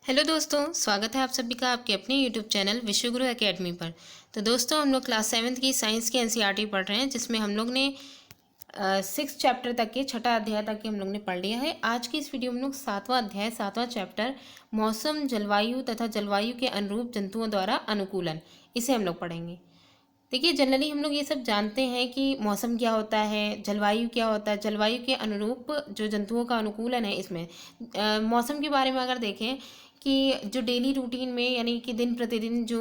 Hello दोस्तों, स्वागत है आप सभी का आपके अपने यूट्यूब चैनल विश्वगुरु एकेडमी पर। तो दोस्तों, हम लोग क्लास 7th की साइंस की एनसीईआरटी पढ़ रहे हैं, जिसमें हम लोग ने 6 चैप्टर तक के छठा अध्याय तक के हम लोग ने पढ़ लिया है। आज की इस वीडियो में हम लोग 7वां अध्याय 7वां चैप्टर मौसम, जलवायु तथा जलवायु के अनुरूप जंतुओं द्वारा अनुकूलन, इसे हम लोग पढ़ेंगे। देखिए, जनरली हम लोग ये सब जानते हैं कि मौसम क्या होता है, जलवायु क्या होता है, जलवायु के अनुरूप जो जंतुओं का अनुकूलन है इसमें। मौसम के बारे में अगर देखें कि जो डेली रूटीन में, यानी कि दिन प्रतिदिन जो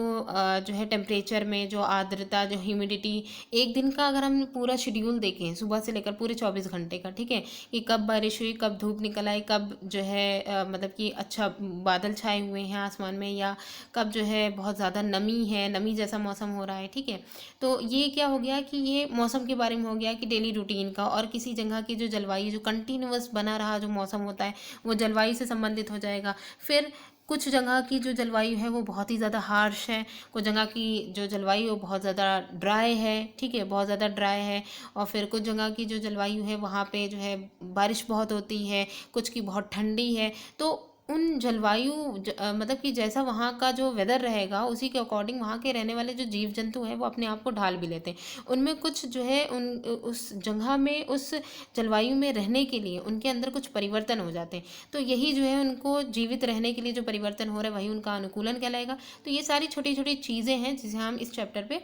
है टेम्परेचर में जो आर्द्रता, जो ह्यूमिडिटी, एक दिन का अगर हम पूरा शेड्यूल देखें सुबह से लेकर पूरे 24 घंटे का, ठीक है, कि कब बारिश हुई, कब धूप निकल आई, कब जो है मतलब कि अच्छा बादल छाए हुए हैं आसमान में, या कब जो है बहुत ज़्यादा नमी है, नमी जैसा मौसम हो रहा है, ठीक है। तो ये क्या हो गया कि ये मौसम के बारे में हो गया कि डेली रूटीन का, और किसी जगह की जो जलवायु जो कंटिन्यूअस बना रहा जो मौसम होता है वो जलवायु से संबंधित हो जाएगा। फिर कुछ जगह की जो जलवायु है वो बहुत ही ज़्यादा हार्श है, कुछ जगह की जो जलवायु है वो बहुत ज़्यादा ड्राई है, ठीक है, बहुत ज़्यादा ड्राई है। और फिर कुछ जगह की जो जलवायु है वहाँ पे जो है बारिश बहुत होती है, कुछ की बहुत ठंडी है। तो उन जलवायु मतलब कि जैसा वहाँ का जो वेदर रहेगा उसी के अकॉर्डिंग वहाँ के रहने वाले जो जीव जंतु हैं वो अपने आप को ढाल भी लेते हैं। उनमें कुछ जो है उन उस जगह में, उस जलवायु में रहने के लिए उनके अंदर कुछ परिवर्तन हो जाते हैं। तो यही जो है उनको जीवित रहने के लिए जो परिवर्तन हो रहा है वही उनका अनुकूलन कहलाएगा। तो ये सारी छोटी छोटी चीज़ें हैं जिसे हम इस चैप्टर पे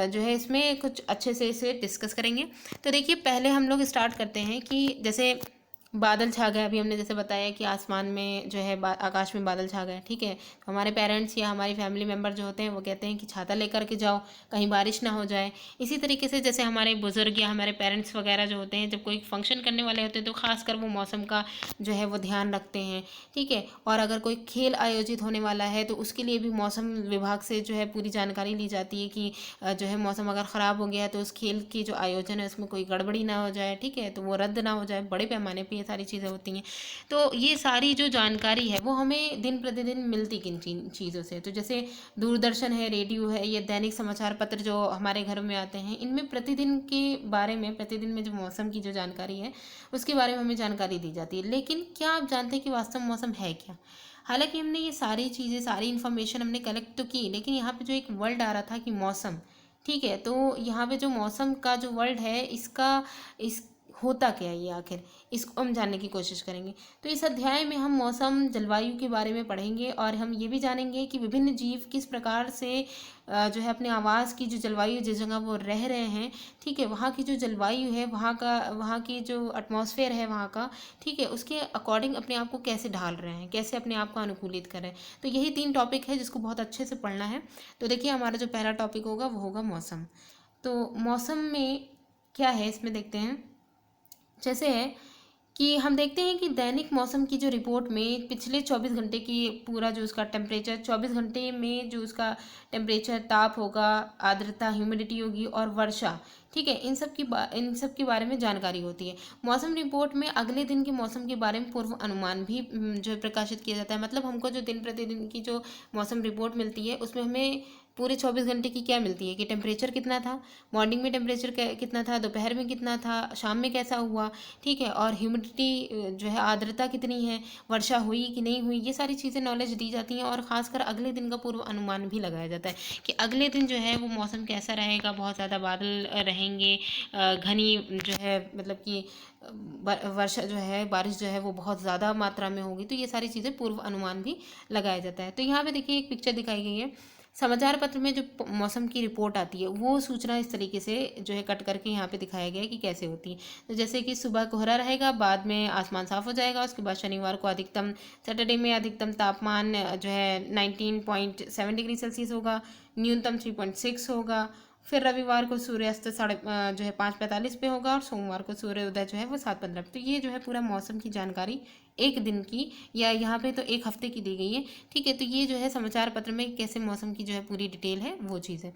जो है इसमें कुछ अच्छे से इसे डिस्कस करेंगे। तो देखिए, पहले हम लोग स्टार्ट करते हैं कि जैसे बादल छा गए। अभी हमने जैसे बताया कि आसमान में जो है आकाश में बादल छा गए, ठीक है। तो हमारे पेरेंट्स या हमारी फैमिली मेम्बर जो होते हैं वो कहते हैं कि छाता लेकर के जाओ, कहीं बारिश ना हो जाए। इसी तरीके से जैसे हमारे बुजुर्ग या हमारे पेरेंट्स वगैरह जो होते हैं, जब कोई फंक्शन करने वाले होते हैं तो खासकर वो मौसम का जो है वो ध्यान रखते हैं, ठीक है। और अगर कोई खेल आयोजित होने वाला है तो उसके लिए भी मौसम विभाग से जो है पूरी जानकारी ली जाती है कि जो है मौसम अगर ख़राब हो गया है तो उस खेल की जो आयोजन है उसमें कोई गड़बड़ी ना हो जाए, ठीक है, तो वो रद्द ना हो जाए। बड़े पैमाने पर ये सारी चीज़ें होती हैं। तो ये सारी जो जानकारी है वो हमें दिन प्रतिदिन मिलती किन चीज़ों से, तो जैसे दूरदर्शन है, रेडियो है, ये दैनिक समाचार पत्र जो हमारे घरों में आते हैं, इनमें प्रतिदिन के बारे में, प्रतिदिन में जो मौसम की जो जानकारी है उसके बारे में हमें जानकारी दी जाती है। लेकिन क्या आप जानते हैं कि वास्तव में मौसम है क्या? हालांकि हमने ये सारी चीज़ें, सारी इन्फॉर्मेशन हमने कलेक्ट तो की, लेकिन यहाँ पे जो एक वर्ड आ रहा था कि मौसम, ठीक है, तो यहाँ पे जो मौसम का जो वर्ड है इसका, इस होता क्या है ये आखिर, इसको हम जानने की कोशिश करेंगे। तो इस अध्याय में हम मौसम, जलवायु के बारे में पढ़ेंगे, और हम ये भी जानेंगे कि विभिन्न जीव किस प्रकार से जो है अपने आवास की जो जलवायु, जिस जगह वो रह रहे हैं, ठीक है, वहाँ की जो जलवायु है, वहाँ की जो एटमॉस्फेयर है वहाँ का, ठीक है, उसके अकॉर्डिंग अपने आप को कैसे ढाल रहे हैं, कैसे अपने आप को अनुकूलित कर रहे हैं। तो यही 3 टॉपिक है जिसको बहुत अच्छे से पढ़ना है। तो देखिए, हमारा जो पहला टॉपिक होगा वो होगा मौसम। तो मौसम में क्या है इसमें देखते हैं। जैसे है कि हम देखते हैं कि दैनिक मौसम की जो रिपोर्ट में पिछले 24 घंटे की पूरा जो उसका टेम्परेचर, 24 घंटे में जो उसका टेम्परेचर, ताप होगा, आर्द्रता, ह्यूमिडिटी होगी और वर्षा, ठीक है, इन सब के बारे में जानकारी होती है। मौसम रिपोर्ट में अगले दिन के मौसम के बारे में पूर्व अनुमान भी जो है प्रकाशित किया जाता है। मतलब हमको जो दिन प्रतिदिन की जो मौसम रिपोर्ट मिलती है उसमें हमें पूरे 24 घंटे की क्या मिलती है कि टेम्परेचर कितना था, मॉर्निंग में टेम्परेचर कितना था, दोपहर में कितना था, शाम में कैसा हुआ, ठीक है, और ह्यूमिडिटी जो है आर्द्रता कितनी है, वर्षा हुई कि नहीं हुई, ये सारी चीज़ें नॉलेज दी जाती हैं। और ख़ासकर अगले दिन का पूर्व अनुमान भी लगाया जाता है कि अगले दिन जो है वो मौसम कैसा रहेगा। बहुत ज़्यादा बादल रहेंगे, घनी जो है मतलब कि वर्षा जो है, बारिश जो है वो बहुत ज़्यादा मात्रा में होगी। तो ये सारी चीज़ें पूर्व अनुमान भी लगाया जाता है। तो यहाँ पे देखिए एक पिक्चर दिखाई गई है। समाचार पत्र में जो मौसम की रिपोर्ट आती है वो सूचना इस तरीके से जो है कट करके यहाँ पे दिखाया गया है कि कैसे होती है। तो जैसे कि सुबह कोहरा रहेगा, बाद में आसमान साफ हो जाएगा, उसके बाद शनिवार को अधिकतम, सैटरडे में अधिकतम तापमान जो है 19.7 डिग्री सेल्सियस होगा, न्यूनतम 3.6 होगा। फिर रविवार को सूर्यास्त जो है 5:45 पे होगा, और सोमवार को सूर्योदय जो है वो 7:15। तो ये जो है पूरा मौसम की जानकारी एक दिन की, या यहाँ पे तो एक हफ्ते की दी गई है, ठीक है। तो ये जो है समाचार पत्र में कैसे मौसम की जो है पूरी डिटेल है वो चीज़ है।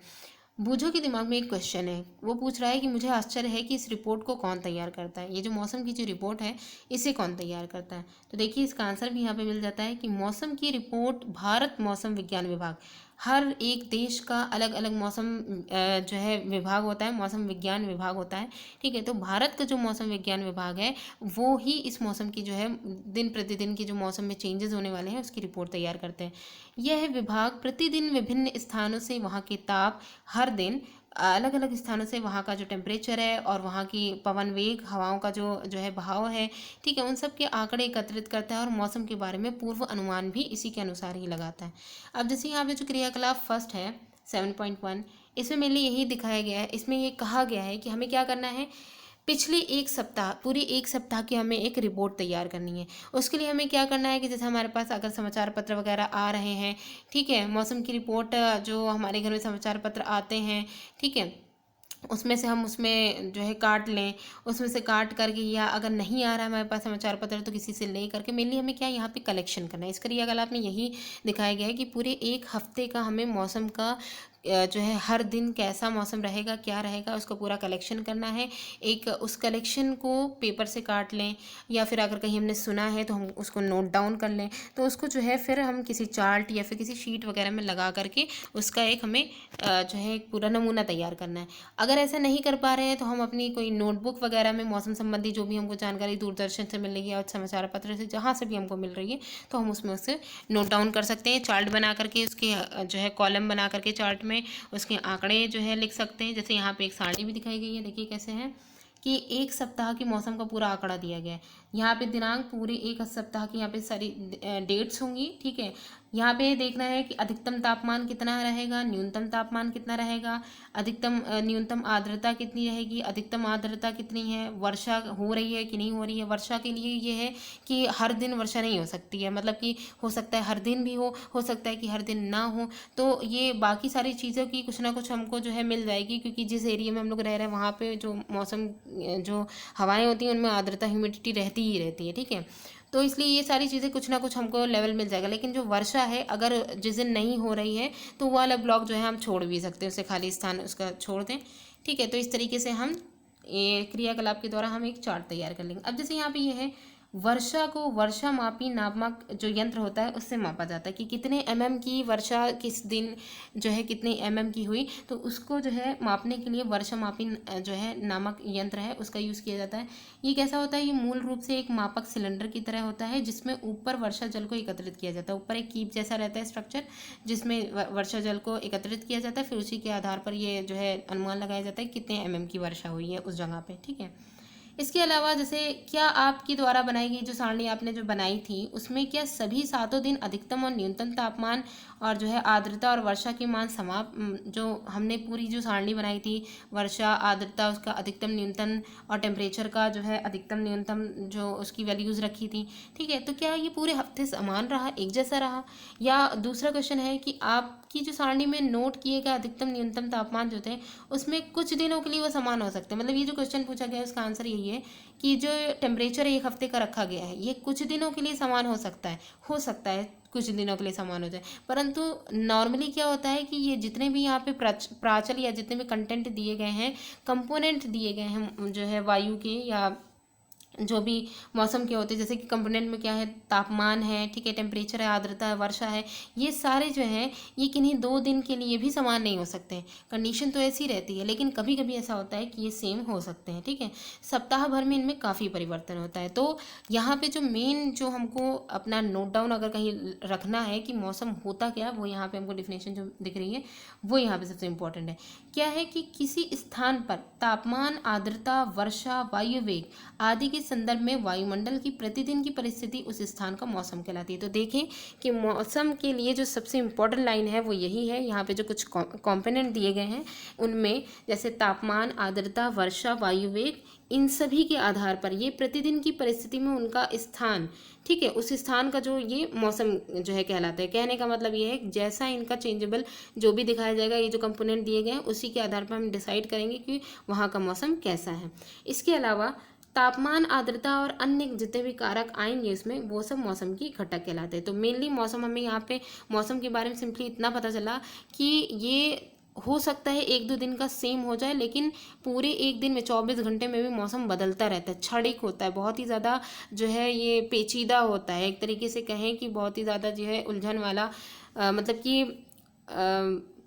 बूझो के दिमाग में एक क्वेश्चन है, वो पूछ रहा है कि मुझे आश्चर्य है कि इस रिपोर्ट को कौन तैयार करता है, ये जो मौसम की जो रिपोर्ट है इसे कौन तैयार करता है। तो देखिए, इसका आंसर भी यहाँ पे मिल जाता है कि मौसम की रिपोर्ट भारत मौसम विज्ञान विभाग, हर एक देश का अलग अलग मौसम जो है विभाग होता है, मौसम विज्ञान विभाग होता है। ठीक है, तो भारत का जो मौसम विज्ञान विभाग है वो ही इस मौसम की जो है दिन प्रतिदिन की जो मौसम में चेंजेस होने वाले हैं उसकी रिपोर्ट तैयार करते हैं। यह विभाग प्रतिदिन विभिन्न स्थानों से वहाँ के ताप, हर दिन अलग अलग स्थानों से वहाँ का जो टेम्परेचर है और वहाँ की पवन वेग, हवाओं का जो है बहाव है, ठीक है, उन सब के आंकड़े एकत्रित करता है और मौसम के बारे में पूर्व अनुमान भी इसी के अनुसार ही लगाता है। अब जैसे यहाँ पे जो क्रियाकलाप फर्स्ट है 7.1, इसमें मेनली यही दिखाया गया है। इसमें ये कहा गया है कि हमें क्या करना है, पिछले एक सप्ताह, पूरी एक सप्ताह की हमें एक रिपोर्ट तैयार करनी है। उसके लिए हमें क्या करना है कि जैसे हमारे पास अगर समाचार पत्र वगैरह आ रहे हैं, ठीक है, मौसम की रिपोर्ट जो हमारे घर में समाचार पत्र आते हैं, ठीक है, उसमें से हम उसमें जो है काट लें, उसमें से काट करके, या अगर नहीं आ रहा है हमारे पास समाचार पत्र तो किसी से ले करके, मेनली हमें क्या यहाँ पे कलेक्शन करना है। इस क्रियाकलाप में यही दिखाया गया है कि पूरे एक हफ्ते का हमें मौसम का जो है हर दिन कैसा मौसम रहेगा, क्या रहेगा, उसका पूरा कलेक्शन करना है। एक उस कलेक्शन को पेपर से काट लें, या फिर अगर कहीं हमने सुना है तो हम उसको नोट डाउन कर लें, तो उसको जो है फिर हम किसी चार्ट या फिर किसी शीट वगैरह में लगा करके उसका एक हमें जो है एक पूरा नमूना तैयार करना है। अगर ऐसा नहीं कर पा रहे हैं तो हम अपनी कोई नोटबुक वगैरह में मौसम संबंधी जो भी हमको जानकारी दूरदर्शन से मिल रही है और समाचार पत्र से जहाँ से भी हमको मिल रही है तो हम उसमें उससे नोट डाउन कर सकते हैं। चार्ट बना करके उसके जो है कॉलम बना करके चार्ट में उसके आंकड़े जो है लिख सकते हैं। जैसे यहाँ पे एक सारणी भी दिखाई गई है, देखिए कैसे है कि एक सप्ताह की मौसम का पूरा आंकड़ा दिया गया है। यहाँ पे दिनांक, पूरे एक सप्ताह की यहाँ पे सारी डेट्स होंगी, ठीक है। यहाँ पे देखना है कि अधिकतम तापमान कितना रहेगा, न्यूनतम तापमान कितना रहेगा, अधिकतम न्यूनतम आर्द्रता कितनी रहेगी, अधिकतम आर्द्रता कितनी है, वर्षा हो रही है कि नहीं हो रही है। वर्षा के लिए ये है कि हर दिन वर्षा नहीं हो सकती है, मतलब कि हो सकता है हर दिन भी हो सकता है कि हर दिन ना हो। तो ये बाकी सारी चीज़ों की कुछ ना कुछ हमको जो है मिल जाएगी, क्योंकि जिस एरिया में हम लोग रह रहे हैं वहाँ पे जो मौसम जो हवाएं होती हैं उनमें आर्द्रता, ह्यूमिडिटी रहती ही रहती है, ठीक है। तो इसलिए ये सारी चीज़ें कुछ ना कुछ हमको लेवल मिल जाएगा। लेकिन जो वर्षा है अगर जिस दिन नहीं हो रही है तो वो वाला ब्लॉक जो है हम छोड़ भी सकते हैं, उसे खाली स्थान उसका छोड़ दें, ठीक है। तो इस तरीके से हम ये क्रियाकलाप के द्वारा हम एक चार्ट तैयार कर लेंगे। अब जैसे यहाँ पे ये है, वर्षा को वर्षा मापी नामक जो यंत्र होता है उससे मापा जाता है कि कितने एमएम की वर्षा किस दिन जो है कितने एमएम की हुई, तो उसको जो है मापने के लिए वर्षा मापी जो है नामक यंत्र है उसका यूज़ किया जाता है। ये कैसा होता है, ये मूल रूप से एक मापक सिलेंडर की तरह होता है जिसमें ऊपर वर्षा जल को एकत्रित किया जाता है। ऊपर एक कीप जैसा रहता है स्ट्रक्चर जिसमें वर्षा जल को एकत्रित किया जाता है, फिर उसी के आधार पर ये जो है अनुमान लगाया जाता है कितने एमएम की वर्षा हुई है उस जगह पे, ठीक है। इसके अलावा जैसे क्या आपकी द्वारा बनाई गई जो सारणी आपने जो बनाई थी उसमें क्या सभी सातों दिन अधिकतम और न्यूनतम तापमान और जो है आर्द्रता और वर्षा के मान जो हमने पूरी जो सारणी बनाई थी, वर्षा, आर्द्रता, उसका अधिकतम न्यूनतम और टेम्परेचर का जो है अधिकतम न्यूनतम जो उसकी वैल्यूज़ रखी थी, ठीक है, तो क्या ये पूरे हफ्ते समान रहा, एक जैसा रहा? या दूसरा क्वेश्चन है कि आपकी जो सारणी में नोट किए गए अधिकतम न्यूनतम तापमान जो थे उसमें कुछ दिनों के लिए वो समान हो सकते हैं। मतलब ये जो क्वेश्चन पूछा गया है उसका आंसर यही है कि जो टेम्परेचर एक हफ्ते का रखा गया है ये कुछ दिनों के लिए समान हो सकता है कुछ दिनों के लिए समान हो जाए, परंतु नॉर्मली क्या होता है कि ये जितने भी यहाँ पे प्राचल या जितने भी कंटेंट दिए गए हैं, कंपोनेंट दिए गए हैं जो है वायु के या जो भी मौसम के होते हैं, जैसे कि कंपोनेंट में क्या है, तापमान है, ठीक है, टेम्परेचर है, आर्द्रता है, वर्षा है, ये सारे जो हैं ये किन्हीं 2 दिन के लिए भी समान नहीं हो सकते हैं। कंडीशन तो ऐसी रहती है, लेकिन कभी कभी ऐसा होता है कि ये सेम हो सकते हैं, ठीक है। सप्ताह भर में इनमें काफ़ी परिवर्तन होता है। तो यहाँ पे जो मेन जो हमको अपना नोट डाउन अगर कहीं रखना है कि मौसम होता क्या, वो यहाँ पे हमको डिफिनेशन जो दिख रही है वो यहाँ पे सबसे इम्पोर्टेंट है। क्या है कि किसी स्थान पर तापमान, आर्द्रता, वर्षा, वायु वेग आदि के संदर्भ में वायुमंडल की प्रतिदिन की परिस्थिति उस स्थान का मौसम कहलाती है। तो देखें कि मौसम के लिए जो सबसे इम्पोर्टेंट लाइन है वो यही है। यहाँ पे जो कुछ कॉम्पोनेंट दिए गए हैं उनमें जैसे तापमान, आर्द्रता, वर्षा, वायु वेग, इन सभी के आधार पर ये प्रतिदिन की परिस्थिति में उनका स्थान, ठीक है, उस स्थान का जो ये मौसम जो है कहलाता है। कहने का मतलब ये है जैसा इनका चेंजेबल जो भी दिखाया जाएगा, ये जो कंपोनेंट दिए गए हैं उसी के आधार पर हम डिसाइड करेंगे कि वहाँ का मौसम कैसा है। इसके अलावा तापमान, आर्द्रता और अन्य जितने भी कारक आएंगे उसमें वो सब मौसम की घटक कहलाते हैं। तो मेनली मौसम, हमें यहाँ पे मौसम के बारे में सिंपली इतना पता चला कि ये हो सकता है 1-2 दिन का सेम हो जाए, लेकिन पूरे एक दिन में 24 घंटे में भी मौसम बदलता रहता है, क्षणिक होता है, बहुत ही ज़्यादा जो है ये पेचीदा होता है। एक तरीके से कहें कि बहुत ही ज़्यादा जो है उलझन वाला मतलब कि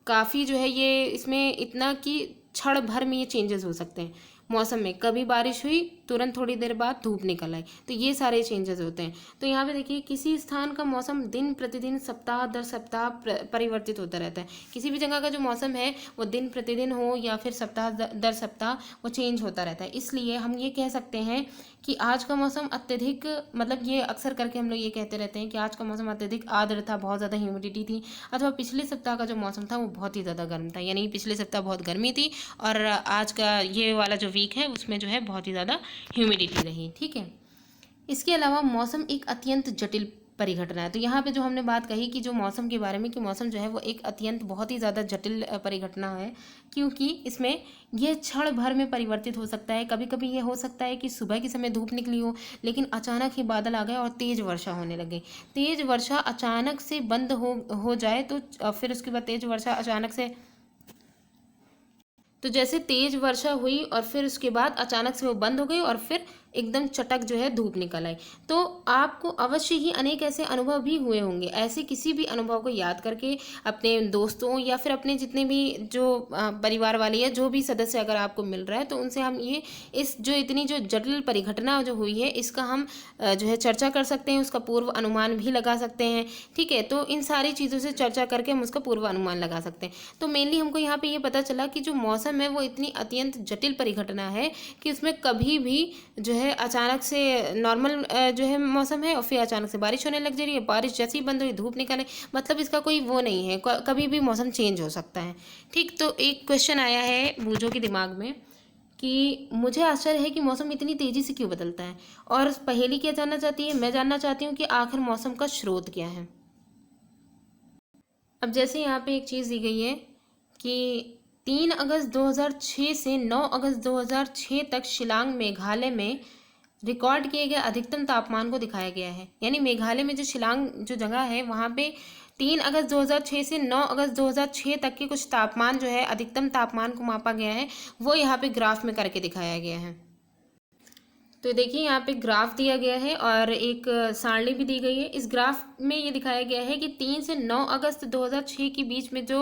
काफ़ी जो है ये इसमें इतना कि क्षण भर में ये चेंजेस हो सकते हैं मौसम में। कभी बारिश हुई, तुरंत थोड़ी देर बाद धूप निकल आई, तो ये सारे चेंजेस होते हैं। तो यहाँ पे देखिए किसी स्थान का मौसम दिन प्रतिदिन सप्ताह दर सप्ताह परिवर्तित होता रहता है। किसी भी जगह का जो मौसम है वो दिन प्रतिदिन हो या फिर सप्ताह दर सप्ताह वो चेंज होता रहता है। इसलिए हम ये कह सकते हैं कि आज का मौसम अत्यधिक, मतलब ये अक्सर करके हम लोग ये कहते रहते हैं कि आज का मौसम अत्यधिक आर्द्र था, बहुत ज़्यादा ह्यूमिडिटी थी, अथवा पिछले सप्ताह का जो मौसम था वो बहुत ही ज़्यादा गर्म था, यानी पिछले सप्ताह बहुत गर्मी थी और आज का ये वाला जो वीक है उसमें जो है बहुत ही ज़्यादा ह्यूमिडिटी रही। ठीक है। इसके अलावा मौसम एक अत्यंत जटिल परिघटना है। तो यहाँ पे जो हमने बात कही कि जो मौसम के बारे में, कि मौसम जो है वो एक अत्यंत बहुत ही ज़्यादा जटिल परिघटना है, क्योंकि इसमें यह क्षण भर में परिवर्तित हो सकता है। कभी कभी ये हो सकता है कि सुबह के समय धूप निकली हो लेकिन अचानक ही बादल आ गए और तेज़ वर्षा होने लगे। तेज़ वर्षा अचानक से बंद हो जाए तो फिर उसके बाद तेज़ वर्षा अचानक से, तो जैसे तेज वर्षा हुई और फिर उसके बाद अचानक से वो बंद हो गई और फिर एकदम चटक जो है धूप निकल आई। तो आपको अवश्य ही अनेक ऐसे अनुभव भी हुए होंगे। ऐसे किसी भी अनुभव को याद करके अपने दोस्तों या फिर अपने जितने भी जो परिवार वाले या जो भी सदस्य अगर आपको मिल रहा है तो उनसे हम ये इस जो इतनी जो जटिल परिघटना जो हुई है इसका हम जो है चर्चा कर सकते हैं, उसका पूर्व अनुमान भी लगा सकते हैं। ठीक है। तो इन सारी चीज़ों से चर्चा करके हम उसका पूर्व अनुमान लगा सकते हैं। तो मेनली हमको यहाँ पे ये पता चला कि जो मौसम है वो इतनी अत्यंत जटिल परिघटना है कि उसमें कभी भी जो है अचानक से नॉर्मल जो है मौसम है और फिर अचानक से बारिश होने लग जा रही है, बारिश जैसे ही बंद हुई धूप निकले, मतलब इसका कोई वो नहीं है, कभी भी मौसम चेंज हो सकता है। ठीक। तो एक क्वेश्चन आया है बूझों के दिमाग में कि मुझे आश्चर्य है कि मौसम इतनी तेज़ी से क्यों बदलता है, और पहेली क्या जानना चाहती है, मैं जानना चाहती हूँ कि आखिर मौसम का स्रोत क्या है। अब जैसे यहाँ पे एक चीज़ दी गई है कि 3 अगस्त 2006 से 9 अगस्त 2006 तक शिलांग मेघालय में रिकॉर्ड किए गए अधिकतम तापमान को दिखाया गया है। यानी मेघालय में जो शिलांग जो जगह है वहाँ पे 3 अगस्त 2006 से 9 अगस्त 2006 तक के कुछ तापमान जो है अधिकतम तापमान को मापा गया है, वो यहाँ पे ग्राफ में करके दिखाया गया है। तो देखिए यहाँ पे ग्राफ दिया गया है और एक सारणी भी दी गई है। इस ग्राफ में ये दिखाया गया है कि 3 से 9 अगस्त 2006 के बीच में जो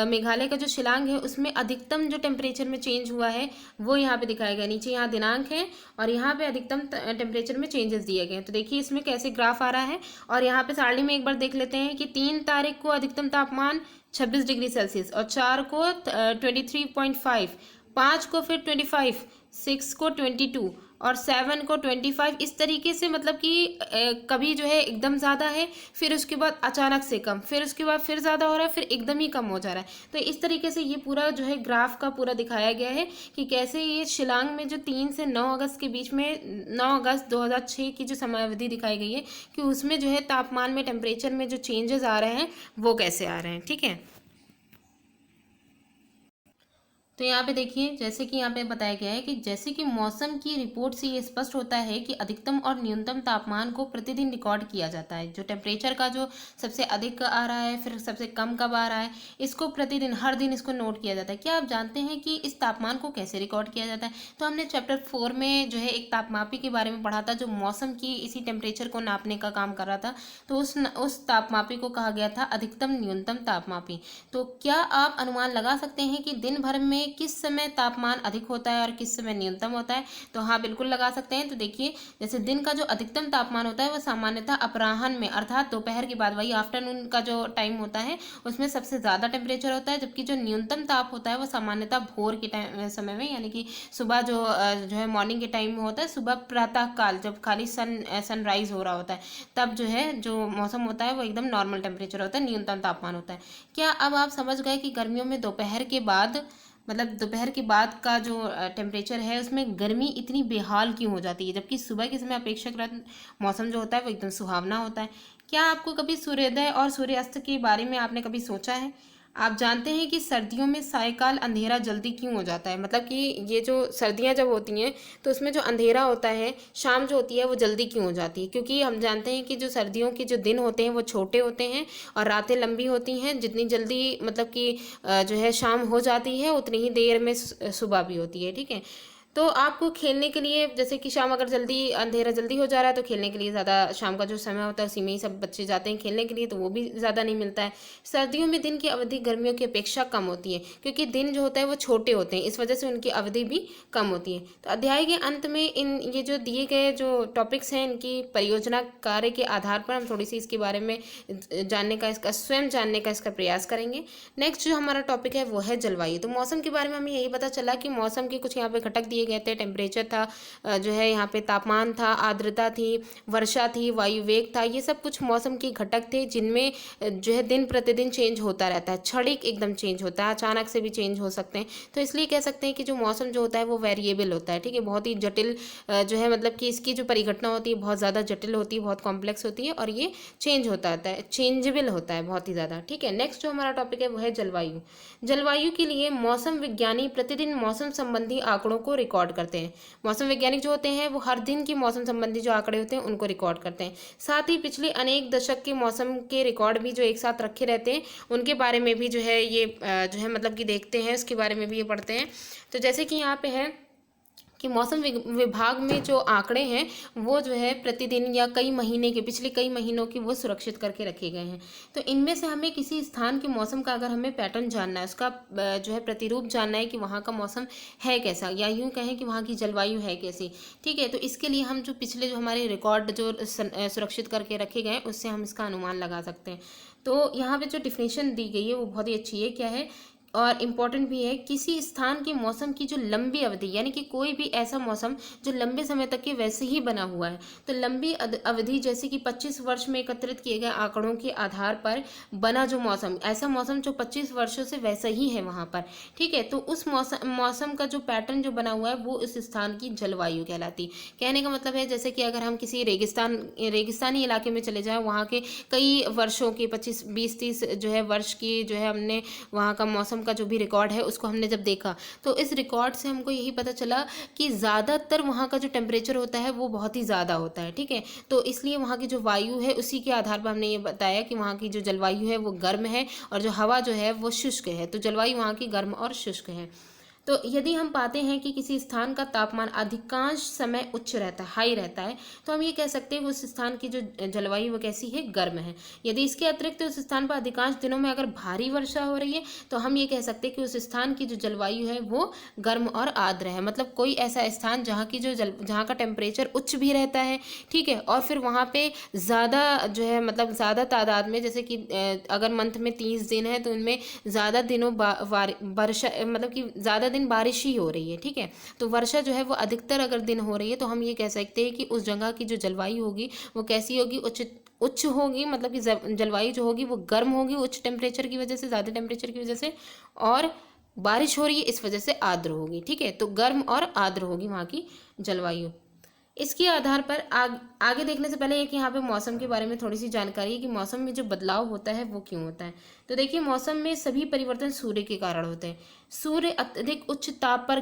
मेघालय का जो शिलांग है उसमें अधिकतम जो टेम्परेचर में चेंज हुआ है वो यहाँ पे दिखाया गया। नीचे यहाँ दिनांक है और यहाँ पे अधिकतम टेम्परेचर में चेंजेस दिए गए हैं। तो देखिए इसमें कैसे ग्राफ आ रहा है और यहाँ पे सारणी में एक बार देख लेते हैं कि 3 तारीख को अधिकतम तापमान 26 डिग्री सेल्सियस और 4 को 23.5, 5 को फिर 25, 6 को 22 और 7 को 25। इस तरीके से मतलब कि कभी जो है एकदम ज़्यादा है, फिर उसके बाद अचानक से कम, फिर उसके बाद फिर ज़्यादा हो रहा है, फिर एकदम ही कम हो जा रहा है। तो इस तरीके से ये पूरा जो है ग्राफ का पूरा दिखाया गया है कि कैसे ये शिलांग में जो 3 से 9 अगस्त के बीच में 9 अगस्त 2006 की जो समयावधि दिखाई गई है कि उसमें जो है तापमान में टेम्परेचर में जो चेंजेस आ रहे हैं वो कैसे आ रहे हैं। ठीक है। तो यहाँ पे देखिए जैसे कि यहाँ पे बताया गया है कि जैसे कि मौसम की रिपोर्ट से ये स्पष्ट होता है कि अधिकतम और न्यूनतम तापमान को प्रतिदिन रिकॉर्ड किया जाता है। जो टेम्परेचर का जो सबसे अधिक आ रहा है फिर सबसे कम कब आ रहा है, इसको प्रतिदिन हर दिन इसको नोट किया जाता है। क्या आप जानते हैं कि इस तापमान को कैसे रिकॉर्ड किया जाता है? तो हमने चैप्टर 4 में जो है एक तापमापी के बारे में पढ़ा था जो मौसम की इसी टेम्परेचर को नापने का काम कर रहा था। तो उस तापमापी को कहा गया था अधिकतम न्यूनतम तापमापी। तो क्या आप अनुमान लगा सकते हैं कि दिन भर में किस समय तापमान अधिक होता है और किस समय न्यूनतम होता है? तो हाँ बिल्कुल लगा सकते हैं। तो देखिए जैसे दिन का जो अधिकतम तापमान होता है वो सामान्यतः अपराह्न में अर्थात दोपहर के बाद, वही आफ्टरनून का जो टाइम होता है उसमें सबसे ज़्यादा टेम्परेचर होता है, जबकि जो न्यूनतम ताप होता है वो सामान्यतः भोर के टाइम समय में, यानी कि सुबह जो है मॉर्निंग के टाइम में होता है, सुबह प्रातः काल जब खाली सनराइज हो रहा होता है तब जो है जो मौसम होता है वो एकदम नॉर्मल टेम्परेचर होता है, न्यूनतम तापमान होता है। क्या अब आप समझ गए कि गर्मियों में दोपहर के बाद, मतलब दोपहर के बाद का जो टेम्परेचर है उसमें गर्मी इतनी बेहाल क्यों हो जाती है, जबकि सुबह के समय अपेक्षाकृत मौसम जो होता है वो एकदम सुहावना होता है? क्या आपको कभी सूर्योदय और सूर्यास्त के बारे में आपने कभी सोचा है? आप जानते हैं कि सर्दियों में सायकाल अंधेरा जल्दी क्यों हो जाता है? मतलब कि ये जो सर्दियां जब होती हैं तो उसमें जो अंधेरा होता है, शाम जो होती है वो जल्दी क्यों हो जाती है? क्योंकि हम जानते हैं कि जो सर्दियों के जो दिन होते हैं वो छोटे होते हैं और रातें लंबी होती हैं। जितनी जल्दी मतलब कि जो है शाम हो जाती है उतनी ही देर में सुबह भी होती है। ठीक है। तो आपको खेलने के लिए, जैसे कि शाम अगर जल्दी अंधेरा जल्दी हो जा रहा है तो खेलने के लिए ज़्यादा शाम का जो समय होता है उसी में ही सब बच्चे जाते हैं खेलने के लिए, तो वो भी ज़्यादा नहीं मिलता है। सर्दियों में दिन की अवधि गर्मियों की अपेक्षा कम होती है, क्योंकि दिन जो होता है वो छोटे होते हैं, इस वजह से उनकी अवधि भी कम होती है। तो अध्याय के अंत में ये जो दिए गए जो टॉपिक्स हैं, इनकी परियोजना कार्य के आधार पर हम थोड़ी सी इसके बारे में जानने का, इसका स्वयं जानने का इसका प्रयास करेंगे। नेक्स्ट जो हमारा टॉपिक है वो है जलवायु। तो मौसम के बारे में हमें यही पता चला कि मौसम के कुछ यहाँ पे घटक दिए गए थे। टेम्परेचर था, जो है यहाँ पे तापमान था, आर्द्रता थी, वर्षा थी, वायु वेग था, ये सब कुछ मौसम के घटक थे जिनमें जो है दिन प्रतिदिन चेंज होता रहता है, क्षणिक एकदम चेंज होता है, अचानक से भी चेंज हो सकते हैं। तो इसलिए कह सकते हैं कि जो मौसम जो होता है वो वेरिएबल होता है, ठीक है, बहुत ही जटिल जो है मतलब कि इसकी जो परिघटना होती है बहुत ज़्यादा जटिल होती है, बहुत कॉम्प्लेक्स होती है, और ये चेंज होता है, चेंजेबल होता है बहुत ही ज़्यादा, ठीक है। नेक्स्ट जो हमारा टॉपिक है वो है जलवायु। जलवायु के लिए मौसम विज्ञानी प्रतिदिन मौसम संबंधी आंकड़ों को रिकॉर्ड करते हैं। मौसम वैज्ञानिक जो होते हैं वो हर दिन की मौसम संबंधी जो आंकड़े होते हैं उनको रिकॉर्ड करते हैं। साथ ही पिछले अनेक दशक के मौसम के रिकॉर्ड भी जो एक साथ रखे रहते हैं उनके बारे में भी जो है ये जो है मतलब कि देखते हैं, उसके बारे में भी ये पढ़ते हैं। तो जैसे कि यहाँ पे है कि मौसम विभाग में जो आंकड़े हैं वो जो है प्रतिदिन या कई महीने के, पिछले कई महीनों की वो सुरक्षित करके रखे गए हैं। तो इनमें से हमें किसी स्थान के मौसम का अगर हमें पैटर्न जानना है, उसका जो है प्रतिरूप जानना है कि वहाँ का मौसम है कैसा, या यूँ कहें कि वहाँ की जलवायु है कैसी, ठीक है। तो इसके लिए हम जो पिछले जो हमारे रिकॉर्ड जो सुरक्षित करके रखे गए उससे हम इसका अनुमान लगा सकते हैं। तो यहाँ पे जो डिफिनेशन दी गई है वो बहुत ही अच्छी है, क्या है और इम्पॉर्टेंट भी है। किसी स्थान के मौसम की जो लंबी अवधि, यानी कि कोई भी ऐसा मौसम जो लंबे समय तक के वैसे ही बना हुआ है, तो लंबी अवधि जैसे कि 25 वर्ष में एकत्रित किए गए आंकड़ों के आधार पर बना जो मौसम, ऐसा मौसम जो 25 वर्षों से वैसा ही है वहाँ पर, ठीक है। तो उस मौसम का जो पैटर्न जो बना हुआ है वो उस स्थान की जलवायु कहलाती। कहने का मतलब है जैसे कि अगर हम किसी रेगिस्तानी इलाके में चले जाएं, वहाँ के कई वर्षों के 25 20 30 जो है वर्ष की जो है हमने वहाँ का मौसम का जो भी रिकॉर्ड है उसको हमने जब देखा तो इस रिकॉर्ड से हमको यही पता चला कि ज़्यादातर वहाँ का जो टेम्परेचर होता है वो बहुत ही ज़्यादा होता है, ठीक है। तो इसलिए वहाँ की जो वायु है उसी के आधार पर हमने ये बताया कि वहाँ की जो जलवायु है वो गर्म है और जो हवा जो है वो शुष्क है। तो जलवायु वहाँ की गर्म और शुष्क है। तो यदि हम पाते हैं कि किसी स्थान का तापमान अधिकांश समय उच्च रहता है, हाई रहता है, तो हम ये कह सकते हैं कि उस स्थान की जो जलवायु वो कैसी है, गर्म है। यदि इसके अतिरिक्त उस स्थान पर अधिकांश दिनों में अगर भारी वर्षा हो रही है तो हम ये कह सकते हैं कि उस स्थान की जो जलवायु है वो गर्म और आर्द्र है। मतलब कोई ऐसा स्थान जहाँ की जहाँ का टेम्परेचर उच्च भी रहता है, ठीक है, और फिर वहाँ पे ज़्यादा जो है मतलब ज़्यादा तादाद में, जैसे कि अगर मंथ में 30 दिन है तो उनमें ज़्यादा दिनों वर्षा मतलब कि ज़्यादा दिन बारिश ही हो रही है, ठीक है। तो वर्षा जो है वो अधिकतर अगर दिन हो रही है तो हम ये कह सकते हैं कि उस जगह की जो जलवायु होगी वो कैसी होगी, उच्च होगी। मतलब कि जलवायु जो होगी वो गर्म होगी उच्च टेम्परेचर की वजह से, ज़्यादा टेम्परेचर की वजह से, और बारिश हो रही है इस वजह से आर्द्र होगी, ठीक है। तो गर्म और आर्द्र होगी वहाँ की जलवायु। इसके आधार पर आगे देखने से पहले एक यहाँ पे मौसम के बारे में थोड़ी सी जानकारी है कि मौसम में जो बदलाव होता है वो क्यों होता है। तो देखिए मौसम में सभी परिवर्तन सूर्य के कारण होते हैं। सूर्य अत्यधिक उच्च ताप पर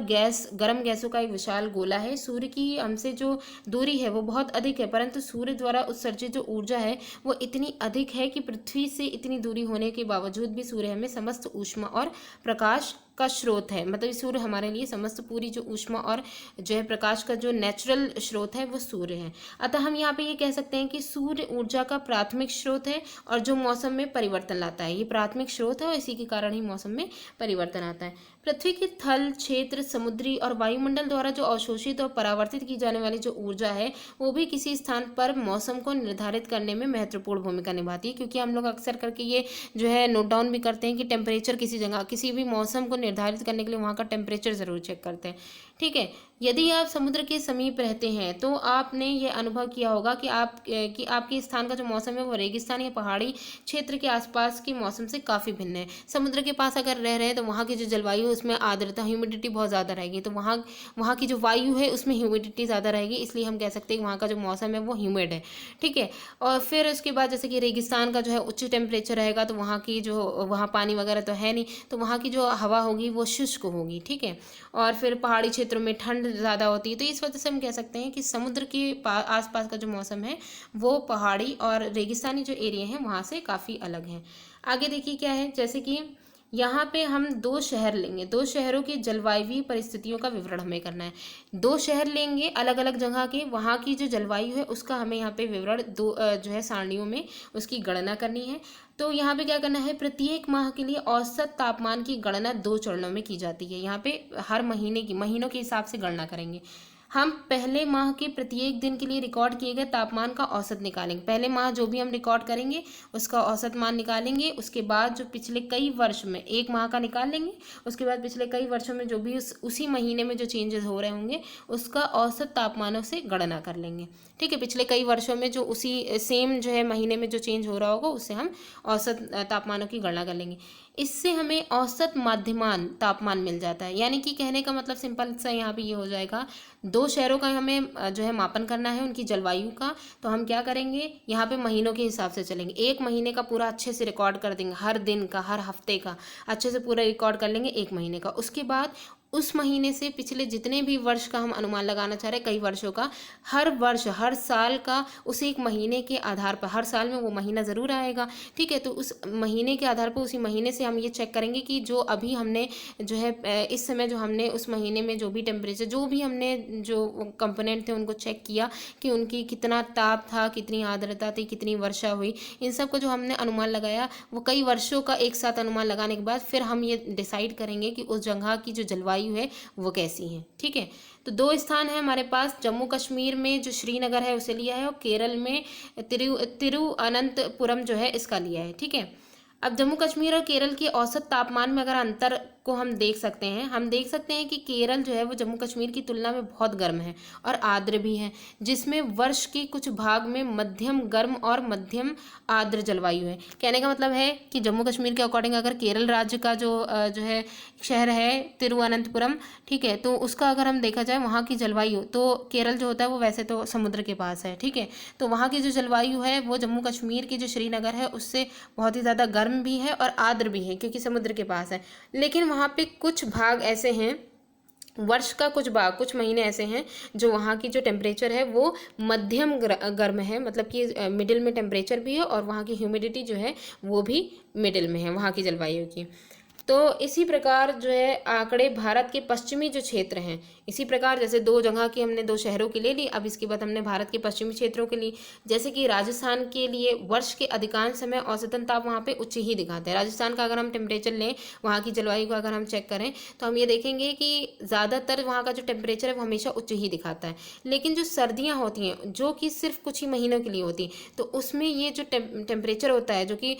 गर्म गैसों का एक विशाल गोला है। सूर्य की हमसे जो दूरी है वो बहुत अधिक है, परंतु सूर्य द्वारा उत्सर्जित जो ऊर्जा है वो इतनी अधिक है कि पृथ्वी से इतनी दूरी होने के बावजूद भी सूर्य हमें समस्त ऊष्मा और प्रकाश का स्रोत है। मतलब सूर्य हमारे लिए समस्त पूरी जो ऊष्मा और जो है प्रकाश का जो नेचुरल स्रोत है वो सूर्य है। अतः हम यहाँ पे ये कह सकते हैं कि सूर्य ऊर्जा का प्राथमिक स्रोत है और जो मौसम में परिवर्तन लाता है, ये प्राथमिक स्रोत है और इसी के कारण ही मौसम में परिवर्तन आता है। पृथ्वी के थल क्षेत्र, समुद्री और वायुमंडल द्वारा जो अवशोषित और परावर्तित की जाने वाली जो ऊर्जा है वो भी किसी स्थान पर मौसम को निर्धारित करने में महत्वपूर्ण भूमिका निभाती है। क्योंकि हम लोग अक्सर करके ये जो है नोट डाउन भी करते हैं कि टेम्परेचर किसी जगह किसी भी मौसम को निर्धारित करने के लिए वहाँ का टेम्परेचर ज़रूर चेक करते हैं, ठीक है। यदि आप समुद्र के समीप रहते हैं तो आपने ये अनुभव किया होगा कि आपके स्थान का जो मौसम है वो रेगिस्तान या पहाड़ी क्षेत्र के आसपास के मौसम से काफ़ी भिन्न है। समुद्र के पास अगर रह रहे हैं तो वहाँ की जो जलवायु है उसमें आर्द्रता, ह्यूमिडिटी बहुत ज़्यादा रहेगी। तो वहाँ की जो वायु है उसमें ह्यूमिडिटी ज़्यादा रहेगी, इसलिए हम कह सकते हैं कि वहाँ का जो मौसम है वो ह्यूमिड है, ठीक है। और फिर उसके बाद जैसे कि रेगिस्तान का जो है उच्च टेम्परेचर रहेगा तो वहाँ पानी वगैरह तो है नहीं, तो वहाँ की जो हवा होगी वो शुष्क होगी, ठीक है। और फिर पहाड़ी क्षेत्रों में ठंड ज़्यादा होती है। तो इस वजह से हम कह सकते हैं कि समुद्र के आसपास का जो मौसम है वो पहाड़ी और रेगिस्तानी जो एरिया है वहाँ से काफ़ी अलग है। आगे देखिए क्या है, जैसे कि यहाँ पे हम 2 शहर लेंगे, 2 शहरों की जलवायु परिस्थितियों का विवरण हमें करना है। 2 शहर लेंगे अलग अलग जगह के, वहाँ की जो जलवायु है उसका हमें यहाँ पे विवरण जो है सारणियों में उसकी गणना करनी है। तो यहाँ पे क्या करना है, प्रत्येक माह के लिए औसत तापमान की गणना 2 चरणों में की जाती है। यहाँ पे हर महीनों के हिसाब से गणना करेंगे। हम पहले माह के प्रत्येक दिन के लिए रिकॉर्ड किए गए तापमान का औसत निकालेंगे। पहले माह जो भी हम रिकॉर्ड करेंगे उसका औसत मान निकालेंगे। उसके बाद जो पिछले कई वर्ष में, एक माह का निकाल लेंगे, उसके बाद पिछले कई वर्षों में जो भी उसी महीने में जो चेंजेस हो रहे होंगे उसका औसत तापमानों से गणना कर लेंगे। ठीक है, पिछले कई वर्षों में जो उसी सेम जो है महीने में जो चेंज हो रहा होगा उससे हम औसत तापमानों की गणना कर लेंगे। इससे हमें औसत माध्यमान तापमान मिल जाता है। यानी कि कहने का मतलब सिंपल सा यहाँ पे ये हो जाएगा, 2 शहरों का हमें जो है मापन करना है उनकी जलवायु का। तो हम क्या करेंगे, यहाँ पे महीनों के हिसाब से चलेंगे। एक महीने का पूरा अच्छे से रिकॉर्ड कर देंगे, हर दिन का, हर हफ्ते का अच्छे से पूरा रिकॉर्ड कर लेंगे एक महीने का। उसके बाद उस महीने से पिछले जितने भी वर्ष का हम अनुमान लगाना चाह रहे हैं, कई वर्षों का, हर वर्ष हर साल का उस एक महीने के आधार पर, हर साल में वो महीना ज़रूर आएगा। ठीक है, तो उस महीने के आधार पर उसी महीने से हम ये चेक करेंगे कि जो अभी हमने जो है इस समय जो हमने उस महीने में जो भी टेम्परेचर, जो भी हमने जो कंपोनेंट थे उनको चेक किया कि उनकी कितना ताप था, कितनी आर्द्रता थी, कितनी वर्षा हुई, इन सब को जो हमने अनुमान लगाया वो कई वर्षों का एक साथ अनुमान लगाने के बाद फिर हम ये डिसाइड करेंगे कि उस जगह की जो जलवायु है वो कैसी है। ठीक है, तो 2 स्थान है हमारे पास। जम्मू कश्मीर में जो श्रीनगर है उसे लिया है, और केरल में तिरुअनंतपुरम जो है इसका लिया है। ठीक है, अब जम्मू कश्मीर और केरल के औसत तापमान में अगर अंतर को हम देख सकते हैं कि केरल जो है वो जम्मू कश्मीर की तुलना में बहुत गर्म है और आर्द्र भी है, जिसमें वर्ष के कुछ भाग में मध्यम गर्म और मध्यम आर्द्र जलवायु है। कहने का मतलब है कि जम्मू कश्मीर के अकॉर्डिंग अगर केरल राज्य का जो है शहर है तिरुवनंतपुरम, ठीक है, तो उसका अगर हम देखा जाए वहाँ की जलवायु, तो केरल जो होता है वो वैसे तो समुद्र के पास है। ठीक है, तो वहाँ की जो जलवायु है वो जम्मू कश्मीर की जो श्रीनगर है उससे बहुत ही ज़्यादा गर्म भी है और आर्द्र भी है, क्योंकि समुद्र के पास है। लेकिन वहाँ पे कुछ भाग ऐसे हैं, वर्ष का कुछ महीने ऐसे हैं जो वहाँ की जो टेम्परेचर है वो मध्यम गर्म है, मतलब कि मिडिल में टेम्परेचर भी है और वहाँ की ह्यूमिडिटी जो है वो भी मिडिल में है वहाँ की जलवायु की। तो इसी प्रकार जो है आंकड़े भारत के पश्चिमी जो क्षेत्र हैं, इसी प्रकार जैसे 2 जगह की हमने 2 शहरों के ले ली, अब इसके बाद हमने भारत के पश्चिमी क्षेत्रों के लिए, जैसे कि राजस्थान के लिए वर्ष के अधिकांश समय औसतन ताप वहाँ पे उच्च ही दिखाते हैं। राजस्थान का अगर हम टेम्परेचर लें, वहाँ की जलवायु को अगर हम चेक करें तो हम ये देखेंगे कि ज़्यादातर वहाँ का जो टेम्परेचर है वो हमेशा उच्च ही दिखाता है। लेकिन जो सर्दियाँ होती हैं जो कि सिर्फ कुछ ही महीनों के लिए होती हैं, तो उसमें ये जो टेम्परेचर होता है जो कि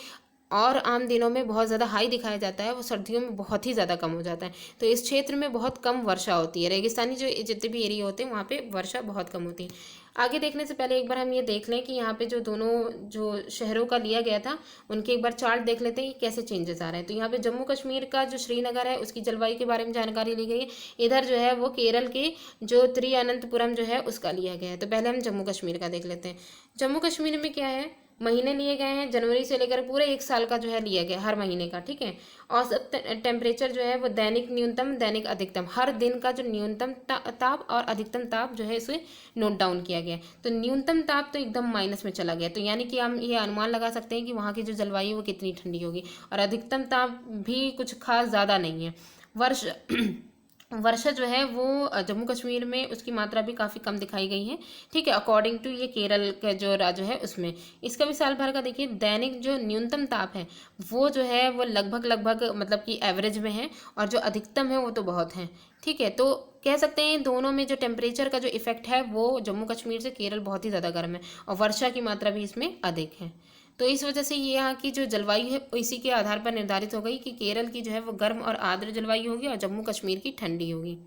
और आम दिनों में बहुत ज़्यादा हाई दिखाया जाता है, वो सर्दियों में बहुत ही ज़्यादा कम हो जाता है। तो इस क्षेत्र में बहुत कम वर्षा होती है। रेगिस्तानी जो जितने भी एरिया होते हैं वहाँ पे वर्षा बहुत कम होती है। आगे देखने से पहले एक बार हम ये देख लें कि यहाँ पे जो दोनों जो शहरों का लिया गया था उनके एक बार चार्ट देख लेते हैं कि कैसे चेंजेस आ रहे हैं। तो यहाँ पे जम्मू कश्मीर का जो श्रीनगर है उसकी जलवायु के बारे में जानकारी ली गई है। इधर जो है वो केरल के जो तिरुअनंतपुरम जो है उसका लिया गया है। तो पहले हम जम्मू कश्मीर का देख लेते हैं। जम्मू कश्मीर में क्या है, महीने लिए गए हैं, जनवरी से लेकर पूरे एक साल का जो है लिया गया हर महीने का। ठीक है, औसत टेम्परेचर जो है वो दैनिक न्यूनतम दैनिक अधिकतम, हर दिन का जो न्यूनतम ताप और अधिकतम ताप जो है इसे नोट डाउन किया गया। तो न्यूनतम ताप तो एकदम माइनस में चला गया, तो यानी कि हम ये अनुमान लगा सकते हैं कि वहाँ की जो जलवायु वो कितनी ठंडी होगी, और अधिकतम ताप भी कुछ खास ज़्यादा नहीं है। वर्षा जो है वो जम्मू कश्मीर में उसकी मात्रा भी काफ़ी कम दिखाई गई है। ठीक है, अकॉर्डिंग टू ये केरल का जो राज्य है उसमें, इसका भी साल भर का देखिए दैनिक जो न्यूनतम ताप है वो जो है वो लगभग मतलब कि एवरेज में है, और जो अधिकतम है वो तो बहुत है। ठीक है, तो कह सकते हैं दोनों में जो टेम्परेचर का जो इफेक्ट है वो जम्मू कश्मीर से केरल बहुत ही ज़्यादा गर्म है, और वर्षा की मात्रा भी इसमें अधिक है। तो इस वजह से ये यहाँ की जो जलवायु है इसी के आधार पर निर्धारित हो गई कि केरल की जो है वो गर्म और आर्द्र जलवायु होगी और जम्मू कश्मीर की ठंडी होगी।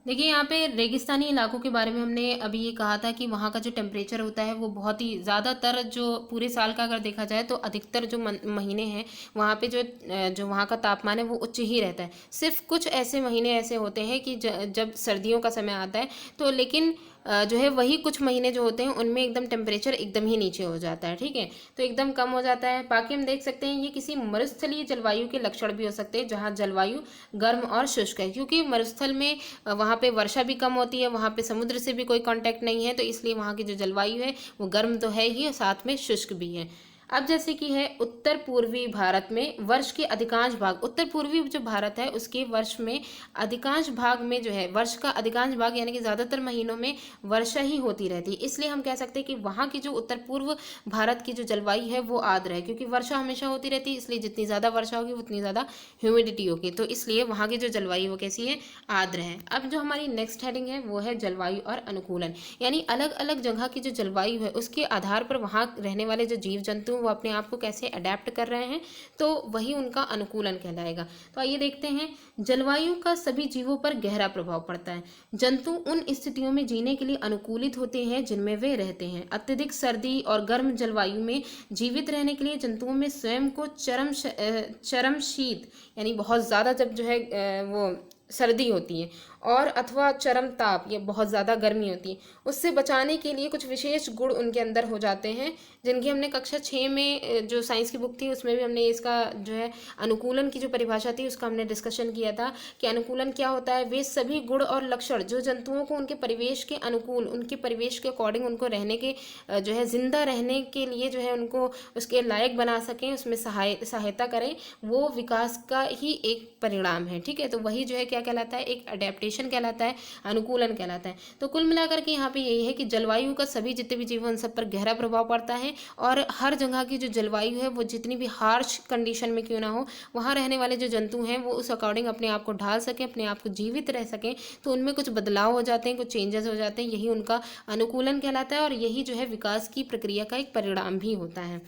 देखिए यहाँ पे रेगिस्तानी इलाकों के बारे में हमने अभी ये कहा था कि वहाँ का जो टेम्परेचर होता है वो बहुत ही ज़्यादातर, जो पूरे साल का अगर देखा जाए तो अधिकतर जो महीने हैं वहाँ पे जो वहाँ का तापमान है वो उच्च ही रहता है। सिर्फ कुछ ऐसे महीने ऐसे होते हैं कि जब सर्दियों का समय आता है तो, लेकिन जो है वही कुछ महीने जो होते हैं उनमें एकदम टेम्परेचर एकदम ही नीचे हो जाता है। ठीक है, तो एकदम कम हो जाता है। बाकी हम देख सकते हैं ये किसी मरुस्थलीय जलवायु के लक्षण भी हो सकते हैं, जहाँ जलवायु गर्म और शुष्क है, क्योंकि मरुस्थल में वहाँ पे वर्षा भी कम होती है, वहाँ पे समुद्र से भी कोई कांटेक्ट नहीं है, तो इसलिए वहाँ की जो जलवायु है वो गर्म तो है ही, साथ में शुष्क भी है। अब जैसे कि है उत्तर पूर्वी भारत में वर्ष के अधिकांश भाग, उत्तर पूर्वी जो भारत है उसके वर्ष में अधिकांश भाग में जो है, वर्ष का अधिकांश भाग यानी कि ज़्यादातर महीनों में वर्षा ही होती रहती है। इसलिए हम कह सकते हैं कि वहाँ की जो उत्तर पूर्व भारत की जो जलवायु है वो आर्द्र है, क्योंकि वर्षा हमेशा होती रहती है, इसलिए जितनी ज़्यादा वर्षा होगी उतनी ज़्यादा ह्यूमिडिटी होगी, तो इसलिए वहाँ की जो जलवायु वो कैसी है, आर्द्र है। अब जो हमारी नेक्स्ट हेडिंग है वो है जलवायु और अनुकूलन, यानी अलग अलग जगह की जो जलवायु है उसके आधार पर वहाँ रहने वाले जो जीव जंतु वो अपने आप को कैसे अडेप्ट कर रहे हैं, तो वही उनका अनुकूलन कहलाएगा। तो आइए देखते हैं, जलवायु का सभी जीवों पर गहरा प्रभाव पड़ता है। जंतु उन स्थितियों में जीने के लिए अनुकूलित होते हैं जिनमें वे रहते हैं। अत्यधिक सर्दी और गर्म जलवायु में जीवित रहने के लिए जंतुओं में स्वयं को चरम शीत, यानी बहुत ज़्यादा जब जो है वो सर्दी होती है, और अथवा चरम ताप, ये बहुत ज़्यादा गर्मी होती है, उससे बचाने के लिए कुछ विशेष गुण उनके अंदर हो जाते हैं, जिनकी हमने कक्षा 6 में जो साइंस की बुक थी उसमें भी हमने इसका जो है अनुकूलन की जो परिभाषा थी उसका हमने डिस्कशन किया था कि अनुकूलन क्या होता है। वे सभी गुण और लक्षण जो जंतुओं को उनके परिवेश के अनुकूल, उनके परिवेश के अकॉर्डिंग उनको रहने के जो है जिंदा रहने के लिए जो है उनको उसके लायक बना सकें, उसमें सहायता करें, वो विकास का ही एक परिणाम है। ठीक है, तो वही जो है क्या कहलाता है, एक अडेप्टेशन कहलाता है, अनुकूलन कहलाता है। तो कुल मिलाकर के यहाँ पे यही है कि जलवायु का सभी जितने भी जीव उन सब पर गहरा प्रभाव पड़ता है, और हर जगह की जो जलवायु है वो जितनी भी हार्श कंडीशन में क्यों ना हो, वहाँ रहने वाले जो जंतु हैं वो उस अकॉर्डिंग अपने आप को ढाल सकें, अपने आप को जीवित रह सकें, तो उनमें कुछ बदलाव हो जाते हैं, कुछ चेंजेस हो जाते हैं, यही उनका अनुकूलन कहलाता है, और यही जो है विकास की प्रक्रिया का एक परिणाम भी होता है।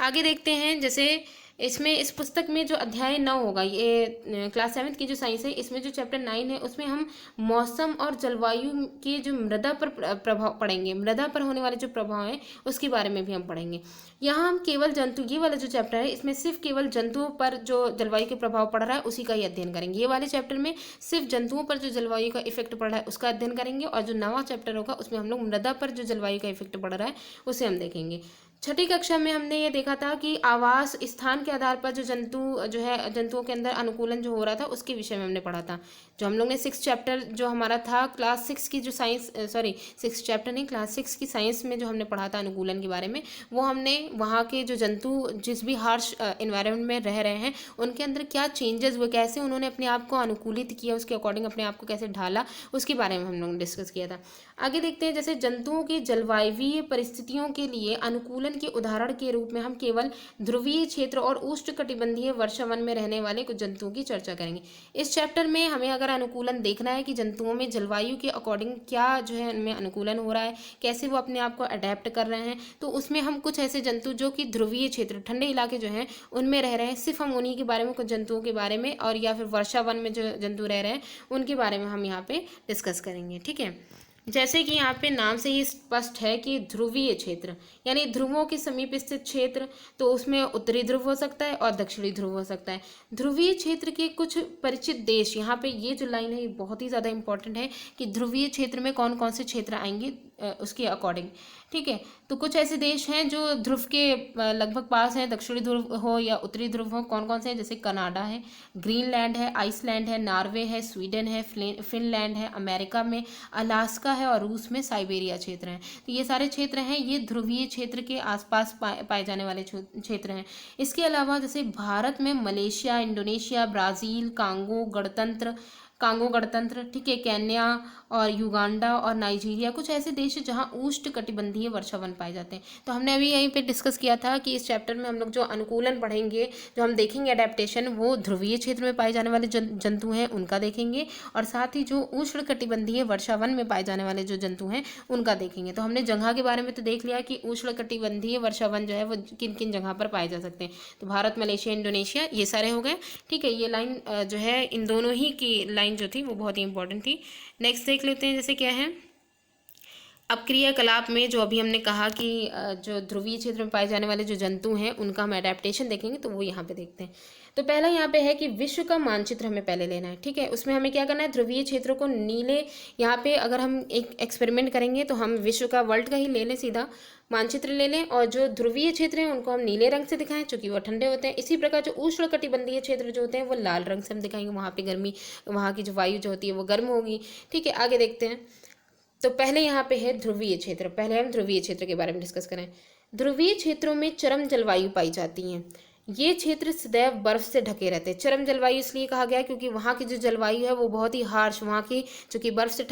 आगे देखते हैं, जैसे इसमें इस पुस्तक में जो अध्याय 9 होगा, ये क्लास 7 की जो साइंस है, इसमें जो चैप्टर 9 है उसमें हम मौसम और जलवायु के जो मृदा पर प्रभाव पढ़ेंगे, मृदा पर होने वाले जो प्रभाव हैं उसके बारे में भी हम पढ़ेंगे। यहाँ हम केवल जंतु, ये वाला जो चैप्टर है इसमें सिर्फ केवल जंतुओं पर जो जलवायु के प्रभाव पड़ रहा है उसी का ही अध्ययन करेंगे। ये वाले चैप्टर में सिर्फ जंतुओं पर जो जलवायु का इफेक्ट पड़ रहा है उसका अध्ययन करेंगे, और जो नवा चैप्टर होगा उसमें हम लोग मृदा पर जो जलवायु का इफेक्ट पड़ रहा है उसे हम देखेंगे। छठी कक्षा में हमने ये देखा था कि आवास स्थान के आधार पर जो जो है जंतुओं के अंदर अनुकूलन जो हो रहा था उसके विषय में हमने पढ़ा था। जो हम लोग ने 6 चैप्टर जो हमारा था क्लास 6 की जो साइंस, 6 चैप्टर नहीं, क्लास 6 की साइंस में जो हमने पढ़ा था अनुकूलन के बारे में, वो हमने वहाँ के जो जंतु जिस भी हार्श इन्वायरमेंट में रह रहे हैं उनके अंदर क्या चेंजेस हुए, कैसे उन्होंने अपने आप को अनुकूलित किया, उसके अकॉर्डिंग अपने आप को कैसे ढाला, उसके बारे में हम लोग ने डिस्कस किया था। आगे देखते हैं, जैसे जंतुओं की जलवायवीय परिस्थितियों के लिए अनुकूलन के उदाहरण के रूप में हम केवल ध्रुवीय क्षेत्र और उष्णकटिबंधीय वर्षावन में रहने वाले कुछ जंतुओं की चर्चा करेंगे। इस चैप्टर में हमें अगर अनुकूलन देखना है कि जंतुओं में जलवायु के अकॉर्डिंग क्या जो है उनमें अनुकूलन हो रहा है, कैसे वो अपने आप को अडेप्ट कर रहे हैं, तो उसमें हम कुछ ऐसे जंतु जो कि ध्रुवीय क्षेत्र, ठंडे इलाके जो हैं उनमें रह रहे हैं, सिर्फ हम उन्हीं के बारे में, कुछ जंतुओं के बारे में, और या फिर वर्षावन में जो जंतु रह रहे हैं उनके बारे में हम यहाँ पे डिस्कस करेंगे। ठीक है, जैसे कि यहाँ पे नाम से ही स्पष्ट है कि ध्रुवीय क्षेत्र यानी ध्रुवों के समीप स्थित क्षेत्र, तो उसमें उत्तरी ध्रुव हो सकता है और दक्षिणी ध्रुव हो सकता है। ध्रुवीय क्षेत्र के कुछ परिचित देश, यहाँ पे ये जो लाइन है ये बहुत ही ज़्यादा इंपॉर्टेंट है कि ध्रुवीय क्षेत्र में कौन कौन से क्षेत्र आएंगे उसके अकॉर्डिंग। ठीक है, तो कुछ ऐसे देश हैं जो ध्रुव के लगभग पास हैं, दक्षिणी ध्रुव हो या उत्तरी ध्रुव हो, कौन कौन से हैं, जैसे कनाडा है, ग्रीनलैंड है, आइसलैंड है, नॉर्वे है, स्वीडन है, फिनलैंड है, अमेरिका में अलास्का है, और रूस में साइबेरिया क्षेत्र है। तो ये सारे क्षेत्र हैं, ये ध्रुवीय क्षेत्र के आसपास पाए जाने वाले क्षेत्र हैं। इसके अलावा जैसे भारत में मलेशिया, इंडोनेशिया, ब्राज़ील, कांगो गणतंत्र, ठीक है, केन्या और युगांडा और नाइजीरिया, कुछ ऐसे देश हैं जहाँ उष्ण कटिबंधीय वर्षावन पाए जाते हैं। तो हमने अभी यहीं पे डिस्कस किया था कि इस चैप्टर में हम लोग जो अनुकूलन पढ़ेंगे, जो हम देखेंगे अडेप्टेशन, वो ध्रुवीय क्षेत्र में पाए जाने वाले जंतु हैं उनका देखेंगे, और साथ ही जो उष्ण कटिबंधीय वर्षावन में पाए जाने वाले जो जंतु हैं उनका देखेंगे। तो हमने जगह के बारे में तो देख लिया कि उष्ण कटिबंधीय वर्षावन जो है वो किन किन जगह पर पाए जा सकते हैं, तो भारत, मलेशिया, इंडोनेशिया, ये सारे हो गए। ठीक है, ये लाइन जो है इन दोनों ही की लाइन जो थी वो बहुत ही इंपॉर्टेंट थी। नेक्स्ट देख लेते हैं, जैसे क्या है, अब क्रियाकलाप में जो अभी हमने कहा कि जो ध्रुवीय क्षेत्र में पाए जाने वाले जो जंतु हैं उनका हम एडेप्टेशन देखेंगे, तो वो यहाँ पे देखते हैं। तो पहला यहाँ पे है कि विश्व का मानचित्र हमें पहले लेना है। ठीक है, उसमें हमें क्या करना है, ध्रुवीय क्षेत्रों को नीले, यहाँ पे अगर हम एक एक्सपेरिमेंट करेंगे तो हम विश्व का, वर्ल्ड का ही ले लें, सीधा मानचित्र ले लें, और जो ध्रुवीय क्षेत्र हैं उनको हम नीले रंग से दिखाएं क्योंकि वो ठंडे होते हैं। इसी प्रकार जो उष्ण कटिबंधीय क्षेत्र जो होते हैं वो लाल रंग से हम दिखाएंगे, वहाँ पे गर्मी, वहाँ की जो वायु जो होती है वो गर्म होगी। ठीक है, आगे देखते हैं। तो पहले यहाँ पे है ध्रुवीय क्षेत्र, पहले हम ध्रुवीय क्षेत्र के बारे में डिस्कस करें। ध्रुवीय क्षेत्रों में चरम जलवायु पाई जाती है। ये क्षेत्र सदैव बर्फ से ढके रहते हैं। चरम जलवायु इसलिए कहा गया क्योंकि वहाँ की जो जलवायु है वो बहुत ही हार्श, वहाँ की चूँकि बर्फ से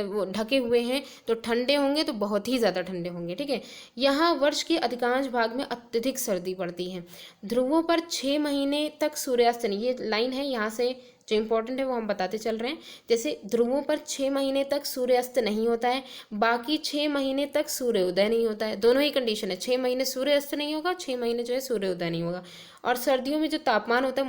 वो ढके हुए हैं तो ठंडे होंगे, तो बहुत ही ज़्यादा ठंडे होंगे। ठीक है, यहाँ वर्ष के अधिकांश भाग में अत्यधिक सर्दी पड़ती है। ध्रुवों पर 6 महीने तक सूर्यास्त नहीं, ये लाइन है यहाँ से जो इम्पोर्टेंट है वो हम बताते चल रहे हैं। जैसे ध्रुवों पर 6 महीने तक सूर्यास्त नहीं होता है, बाकी 6 महीने तक सूर्योदय नहीं होता है। दोनों ही कंडीशन है, 6 महीने सूर्यास्त नहीं होगा, 6 महीने जो है सूर्योदय नहीं होगा। और सर्दियों में जो तापमान होता है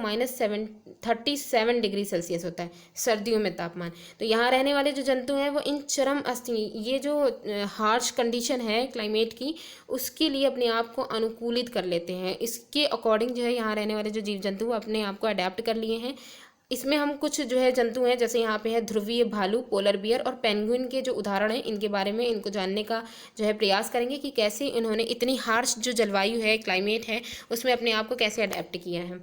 -37 डिग्री सेल्सियस होता है सर्दियों में तापमान। तो यहाँ रहने वाले जो जंतु हैं वो इन चरम ये जो हार्श कंडीशन है क्लाइमेट की, उसके लिए अपने आप को अनुकूलित कर लेते हैं। इसके अकॉर्डिंग जो है यहाँ रहने वाले जो जीव जंतु अपने आप को अडेप्ट कर लिए हैं। इसमें हम कुछ जो है जंतु हैं, जैसे यहाँ पे है ध्रुवीय भालू, पोलर बियर और पेंगुइन के जो उदाहरण हैं, इनके बारे में इनको जानने का जो है प्रयास करेंगे कि कैसे इन्होंने इतनी हार्श जो जलवायु है, क्लाइमेट है, उसमें अपने आप को कैसे अडेप्ट किया है।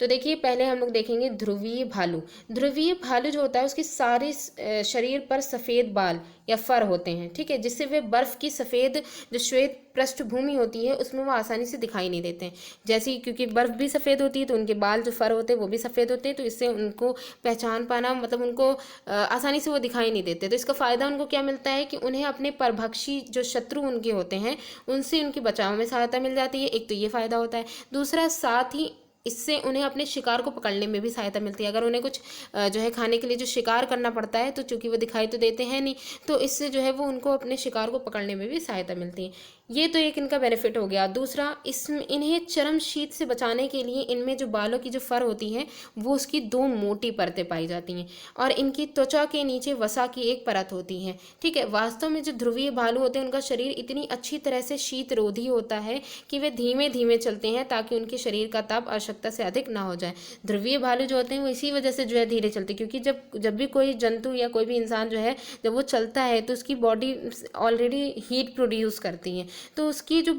तो देखिए, पहले हम लोग देखेंगे ध्रुवीय भालू। ध्रुवीय भालू जो होता है उसके सारे शरीर पर सफ़ेद बाल या फर होते हैं। ठीक है, जिससे वे बर्फ़ की सफ़ेद जो श्वेत पृष्ठभूमि होती है उसमें वो आसानी से दिखाई नहीं देते हैं। जैसे क्योंकि बर्फ़ भी सफ़ेद होती है तो उनके बाल जो फर होते हैं वो भी सफ़ेद होते हैं, तो इससे उनको पहचान पाना, मतलब उनको आसानी से वो दिखाई नहीं देते। तो इसका फ़ायदा उनको क्या मिलता है कि उन्हें अपने परभक्षी जो शत्रु उनके होते हैं उनसे उनके बचाव में सहायता मिल जाती है। एक तो ये फ़ायदा होता है, दूसरा साथ ही इससे उन्हें अपने शिकार को पकड़ने में भी सहायता मिलती है। अगर उन्हें कुछ जो है खाने के लिए जो शिकार करना पड़ता है, तो चूंकि वो दिखाई तो देते हैं नहीं, तो इससे जो है वो उनको अपने शिकार को पकड़ने में भी सहायता मिलती है। ये तो एक इनका बेनिफिट हो गया। दूसरा, इसमें इन्हें चरम शीत से बचाने के लिए इनमें जो बालों की जो फर होती है वो उसकी 2 मोटी परतें पाई जाती हैं और इनकी त्वचा के नीचे वसा की एक परत होती है। ठीक है, वास्तव में जो ध्रुवीय भालू होते हैं उनका शरीर इतनी अच्छी तरह से शीत रोधी होता है कि वे धीमे धीमे चलते हैं ताकि उनके शरीर का ताप आवश्यकता से अधिक ना हो जाए। ध्रुवीय भालू जो होते हैं वो इसी वजह से जो है धीरे चलते हैं, क्योंकि जब भी कोई जंतु या कोई भी इंसान जो है जब वो चलता है तो उसकी बॉडी ऑलरेडी हीट प्रोड्यूस करती है, तो उसकी जो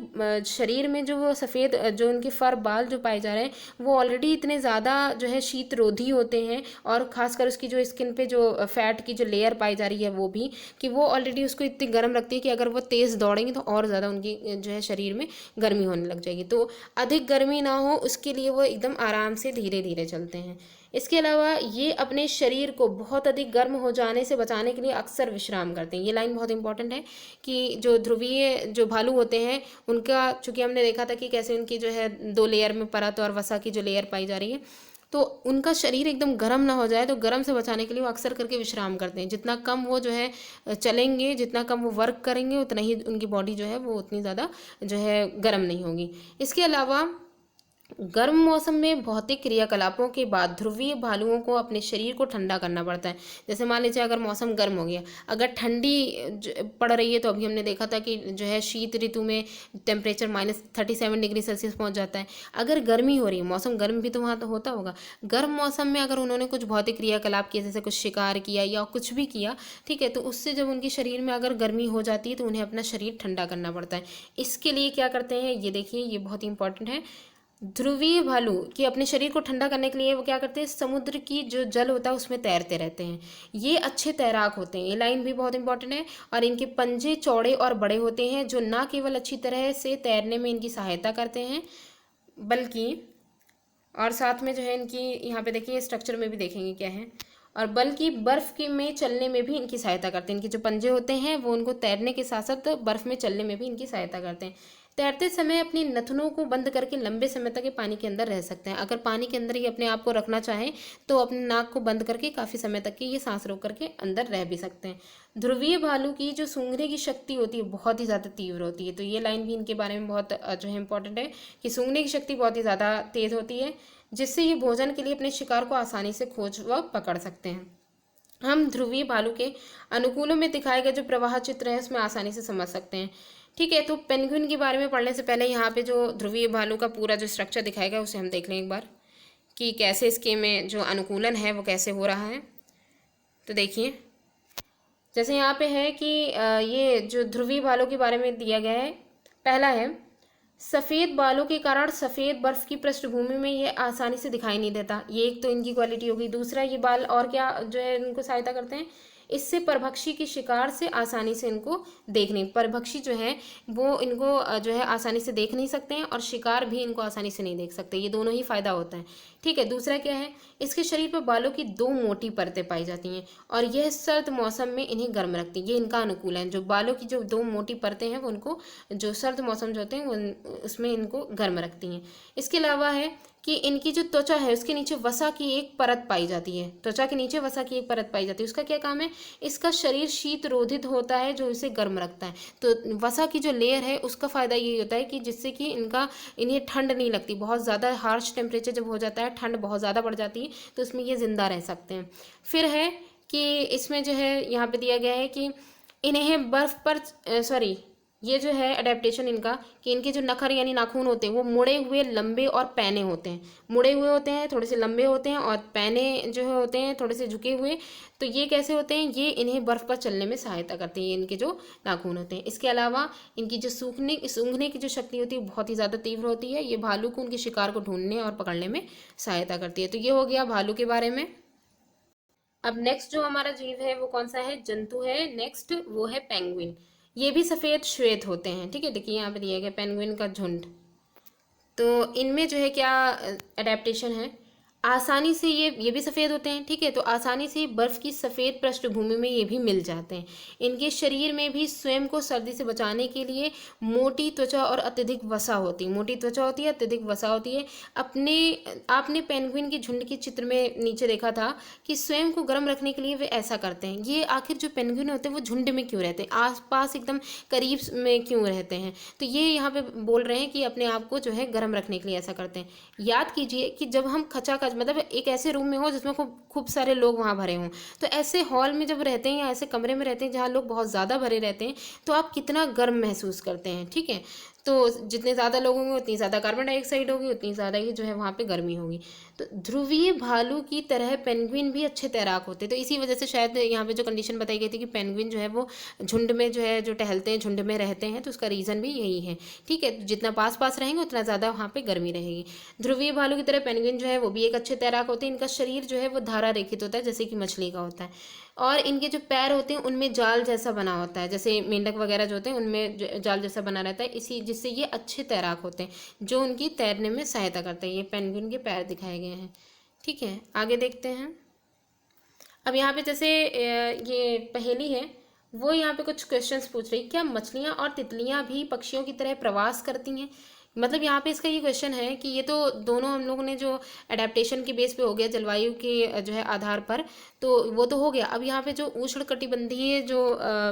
शरीर में जो वो सफ़ेद जो उनके फर बाल जो पाए जा रहे हैं वो ऑलरेडी इतने ज़्यादा जो है शीत रोधी होते हैं, और ख़ासकर उसकी जो स्किन पे जो फैट की जो लेयर पाई जा रही है वो भी, कि वो ऑलरेडी उसको इतनी गर्म रखती है कि अगर वो तेज़ दौड़ेंगे तो और ज़्यादा उनकी जो है शरीर में गर्मी होने लग जाएगी। तो अधिक गर्मी ना हो उसके लिए वो एकदम आराम से धीरे धीरे चलते हैं। इसके अलावा ये अपने शरीर को बहुत अधिक गर्म हो जाने से बचाने के लिए अक्सर विश्राम करते हैं। ये लाइन बहुत इंपॉर्टेंट है कि जो ध्रुवीय जो भालू होते हैं उनका, चूंकि हमने देखा था कि कैसे उनकी जो है 2 लेयर में परत और वसा की जो लेयर पाई जा रही है, तो उनका शरीर एकदम गर्म ना हो जाए, तो गर्म से बचाने के लिए वो अक्सर करके विश्राम करते हैं। जितना कम वो जो है चलेंगे, जितना कम वो वर्क करेंगे, उतना ही उनकी बॉडी जो है वो उतनी ज़्यादा जो है गर्म नहीं होगी। इसके अलावा गर्म मौसम में भौतिक क्रियाकलापों के बाद ध्रुवीय भालुओं को अपने शरीर को ठंडा करना पड़ता है। जैसे मान लीजिए अगर मौसम गर्म हो गया, अगर ठंडी पड़ रही है, तो अभी हमने देखा था कि जो है शीत ऋतु में टेम्परेचर -37 डिग्री सेल्सियस पहुंच जाता है। अगर गर्मी हो रही है, मौसम गर्म भी तो वहाँ तो होता होगा, गर्म मौसम में अगर उन्होंने कुछ भौतिक क्रियाकलाप किए, जैसे कुछ शिकार किया या कुछ भी किया, ठीक है, तो उससे जब उनके शरीर में अगर गर्मी हो जाती है तो उन्हें अपना शरीर ठंडा करना पड़ता है। इसके लिए क्या करते हैं, ये देखिए, ये बहुत ही इंपॉर्टेंट है। ध्रुवीय भालू कि अपने शरीर को ठंडा करने के लिए वो क्या करते हैं, समुद्र की जो जल होता है उसमें तैरते रहते हैं। ये अच्छे तैराक होते हैं, ये लाइन भी बहुत इंपॉर्टेंट है। और इनके पंजे चौड़े और बड़े होते हैं जो ना केवल अच्छी तरह से तैरने में इनकी सहायता करते हैं, बल्कि और साथ में जो है इनकी यहाँ पे देखिए स्ट्रक्चर में भी देखेंगे क्या है, और बल्कि बर्फ़ के में चलने में भी इनकी सहायता करते हैं। इनके जो पंजे होते हैं वो उनको तैरने के साथ साथ बर्फ़ में चलने में भी इनकी सहायता करते हैं। तैरते समय अपनी नथनों को बंद करके लंबे समय तक ये पानी के अंदर रह सकते हैं। अगर पानी के अंदर ही अपने आप को रखना चाहें तो अपने नाक को बंद करके काफ़ी समय तक के ये सांस रोक करके अंदर रह भी सकते हैं। ध्रुवीय भालू की जो सूंघने की शक्ति होती है बहुत ही ज़्यादा तीव्र होती है। तो ये लाइन भी इनके बारे में बहुत जो है इंपॉर्टेंट है कि सूंघने की शक्ति बहुत ही ज़्यादा तेज़ होती है, जिससे ये भोजन के लिए अपने शिकार को आसानी से खोज व पकड़ सकते हैं। हम ध्रुवीय भालू के अनुकूलों में दिखाए गए जो प्रवाह चित्र है उसमें आसानी से समझ सकते हैं। ठीक है, तो पेंगुइन के बारे में पढ़ने से पहले यहाँ पे जो ध्रुवीय भालू का पूरा जो स्ट्रक्चर दिखाएगा उसे हम देख लें एक बार कि कैसे इसके में जो अनुकूलन है वो कैसे हो रहा है। तो देखिए, जैसे यहाँ पे है कि ये जो ध्रुवीय भालू के बारे में दिया गया है, पहला है सफ़ेद बालों के कारण सफ़ेद बर्फ़ की पृष्ठभूमि में ये आसानी से दिखाई नहीं देता। ये एक तो इनकी क्वालिटी होगी। दूसरा, ये बाल और क्या जो है इनको सहायता करते हैं, इससे परभक्षी के शिकार से आसानी से इनको देख नहीं, परभक्षी जो है वो इनको जो है आसानी से देख नहीं सकते हैं और शिकार भी इनको आसानी से नहीं देख सकते, ये दोनों ही फायदा होता है। ठीक है, दूसरा क्या है, इसके शरीर पर बालों की 2 मोटी परतें पाई जाती हैं और यह सर्द मौसम में इन्हें गर्म रखती हैं, ये इनका अनुकूल है। जो बालों की जो 2 मोटी परतें हैं वो उनको जो सर्द मौसम जो होते हैं वो उसमें इनको गर्म रखती हैं। इसके अलावा है कि इनकी जो त्वचा है उसके नीचे वसा की एक परत पाई जाती है, त्वचा के नीचे वसा की एक परत पाई जाती है। उसका क्या काम है, इसका शरीर शीत रोधित होता है जो इसे गर्म रखता है। तो वसा की जो लेयर है उसका फ़ायदा यही होता है कि जिससे कि इन्हें ठंड नहीं लगती, बहुत ज़्यादा हार्श टेम्परेचर जब हो जाता है, ठंड बहुत ज़्यादा बढ़ जाती है, तो इसमें ये ज़िंदा रह सकते हैं। फिर है कि इसमें जो है यहाँ पे दिया गया है कि इन्हें बर्फ़ पर सॉरी ये जो है अडेप्टेशन इनका कि इनके जो नखर यानी नाखून होते हैं वो मुड़े हुए, लंबे और पैने होते हैं। मुड़े हुए होते हैं, थोड़े से लंबे होते हैं, और पैने जो है होते हैं थोड़े से झुके हुए। तो ये कैसे होते हैं, ये इन्हें बर्फ़ पर चलने में सहायता करते हैं, ये इनके जो नाखून होते हैं। इसके अलावा इनकी जो सूंघने की जो शक्ति होती है बहुत ही ज़्यादा तीव्र होती है, ये भालू को उनके शिकार को ढूंढने और पकड़ने में सहायता करती है। तो ये हो गया भालू के बारे में। अब नेक्स्ट जो हमारा जीव है वो कौन सा है, जंतु है नेक्स्ट, वो है पेंगुइन। ये भी सफ़ेद श्वेत होते हैं। ठीक है, देखिए यहाँ पे दिया गया पेंगुइन का झुंड। तो इनमें जो है क्या अडेप्टेशन है, आसानी से ये भी सफ़ेद होते हैं। ठीक है, तो आसानी से बर्फ़ की सफ़ेद पृष्ठभूमि में ये भी मिल जाते हैं। इनके शरीर में भी स्वयं को सर्दी से बचाने के लिए मोटी त्वचा और अत्यधिक वसा होती है, मोटी त्वचा होती है, अत्यधिक वसा होती है। आपने पेंगुइन के झुंड के चित्र में नीचे देखा था कि स्वयं को गर्म रखने के लिए वे ऐसा करते हैं। ये आखिर जो पेंगुइन होते हैं वो झुंड में क्यों रहते हैं, आस पास एकदम करीब में क्यों रहते हैं, तो ये यहाँ पे बोल रहे हैं कि अपने आप को जो है गर्म रखने के लिए ऐसा करते हैं। याद कीजिए कि जब हम खचाखच मतलब एक ऐसे रूम में हो जिसमें खूब सारे लोग वहाँ भरे हों, तो ऐसे हॉल में जब रहते हैं या ऐसे कमरे में रहते हैं जहाँ लोग बहुत ज़्यादा भरे रहते हैं, तो आप कितना गर्म महसूस करते हैं। ठीक है, तो जितने ज़्यादा लोग होंगे उतनी ज़्यादा कार्बन डाइऑक्साइड होगी, उतनी ज़्यादा ही जो है वहाँ पे गर्मी होगी। तो ध्रुवीय भालू की तरह पेंगुइन भी अच्छे तैराक होते हैं, तो इसी वजह से शायद यहाँ पे जो कंडीशन बताई गई थी कि पेंगुइन जो है वो झुंड में जो है जो टहलते हैं, झुंड में रहते हैं, तो उसका रीज़न भी यही है। ठीक है, जितना पास पास रहेंगे उतना ज़्यादा वहाँ पे गर्मी रहेगी। ध्रुवीय भालू की तरह पेंगुइन जो है वो भी एक अच्छे तैराक होते हैं। इनका शरीर जो है वो धारा रेखित होता है जैसे कि मछली का होता है, और इनके जो पैर होते हैं उनमें जाल जैसा बना होता है, जैसे मेंढक वगैरह जो होते हैं उनमें जाल जैसा बना रहता है, इसी जिससे ये अच्छे तैराक होते हैं जो उनकी तैरने में सहायता करते हैं। ये पेंगुइन के पैर दिखाए गए हैं। ठीक है, आगे देखते हैं। अब यहाँ पे जैसे ये पहेली है वो यहाँ पे कुछ क्वेश्चंस पूछ रही, क्या मछलियाँ और तितलियाँ भी पक्षियों की तरह प्रवास करती हैं। मतलब यहाँ पे इसका ये क्वेश्चन है कि ये तो दोनों हम लोगों ने जो अडेप्टेशन के बेस पे हो गया, जलवायु के जो है आधार पर, तो वो तो हो गया। अब यहाँ पे जो उष्णकटिबंधीय जो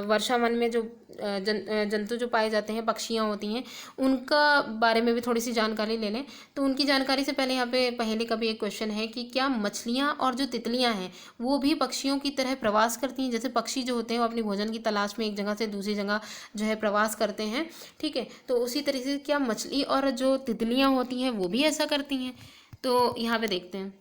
वर्षा वन में जो जंतु जो पाए जाते हैं, पक्षियाँ होती हैं, उनका बारे में भी थोड़ी सी जानकारी ले लें। तो उनकी जानकारी से पहले यहाँ पे पहले का भी एक क्वेश्चन है कि क्या मछलियाँ और जो तितलियाँ हैं वो भी पक्षियों की तरह प्रवास करती हैं। जैसे पक्षी जो होते हैं वो अपनी भोजन की तलाश में एक जगह से दूसरी जगह जो है प्रवास करते हैं। ठीक है, तो उसी तरीके से क्या मछली और जो तितलियाँ होती हैं वो भी ऐसा करती हैं। तो यहाँ पे देखते हैं,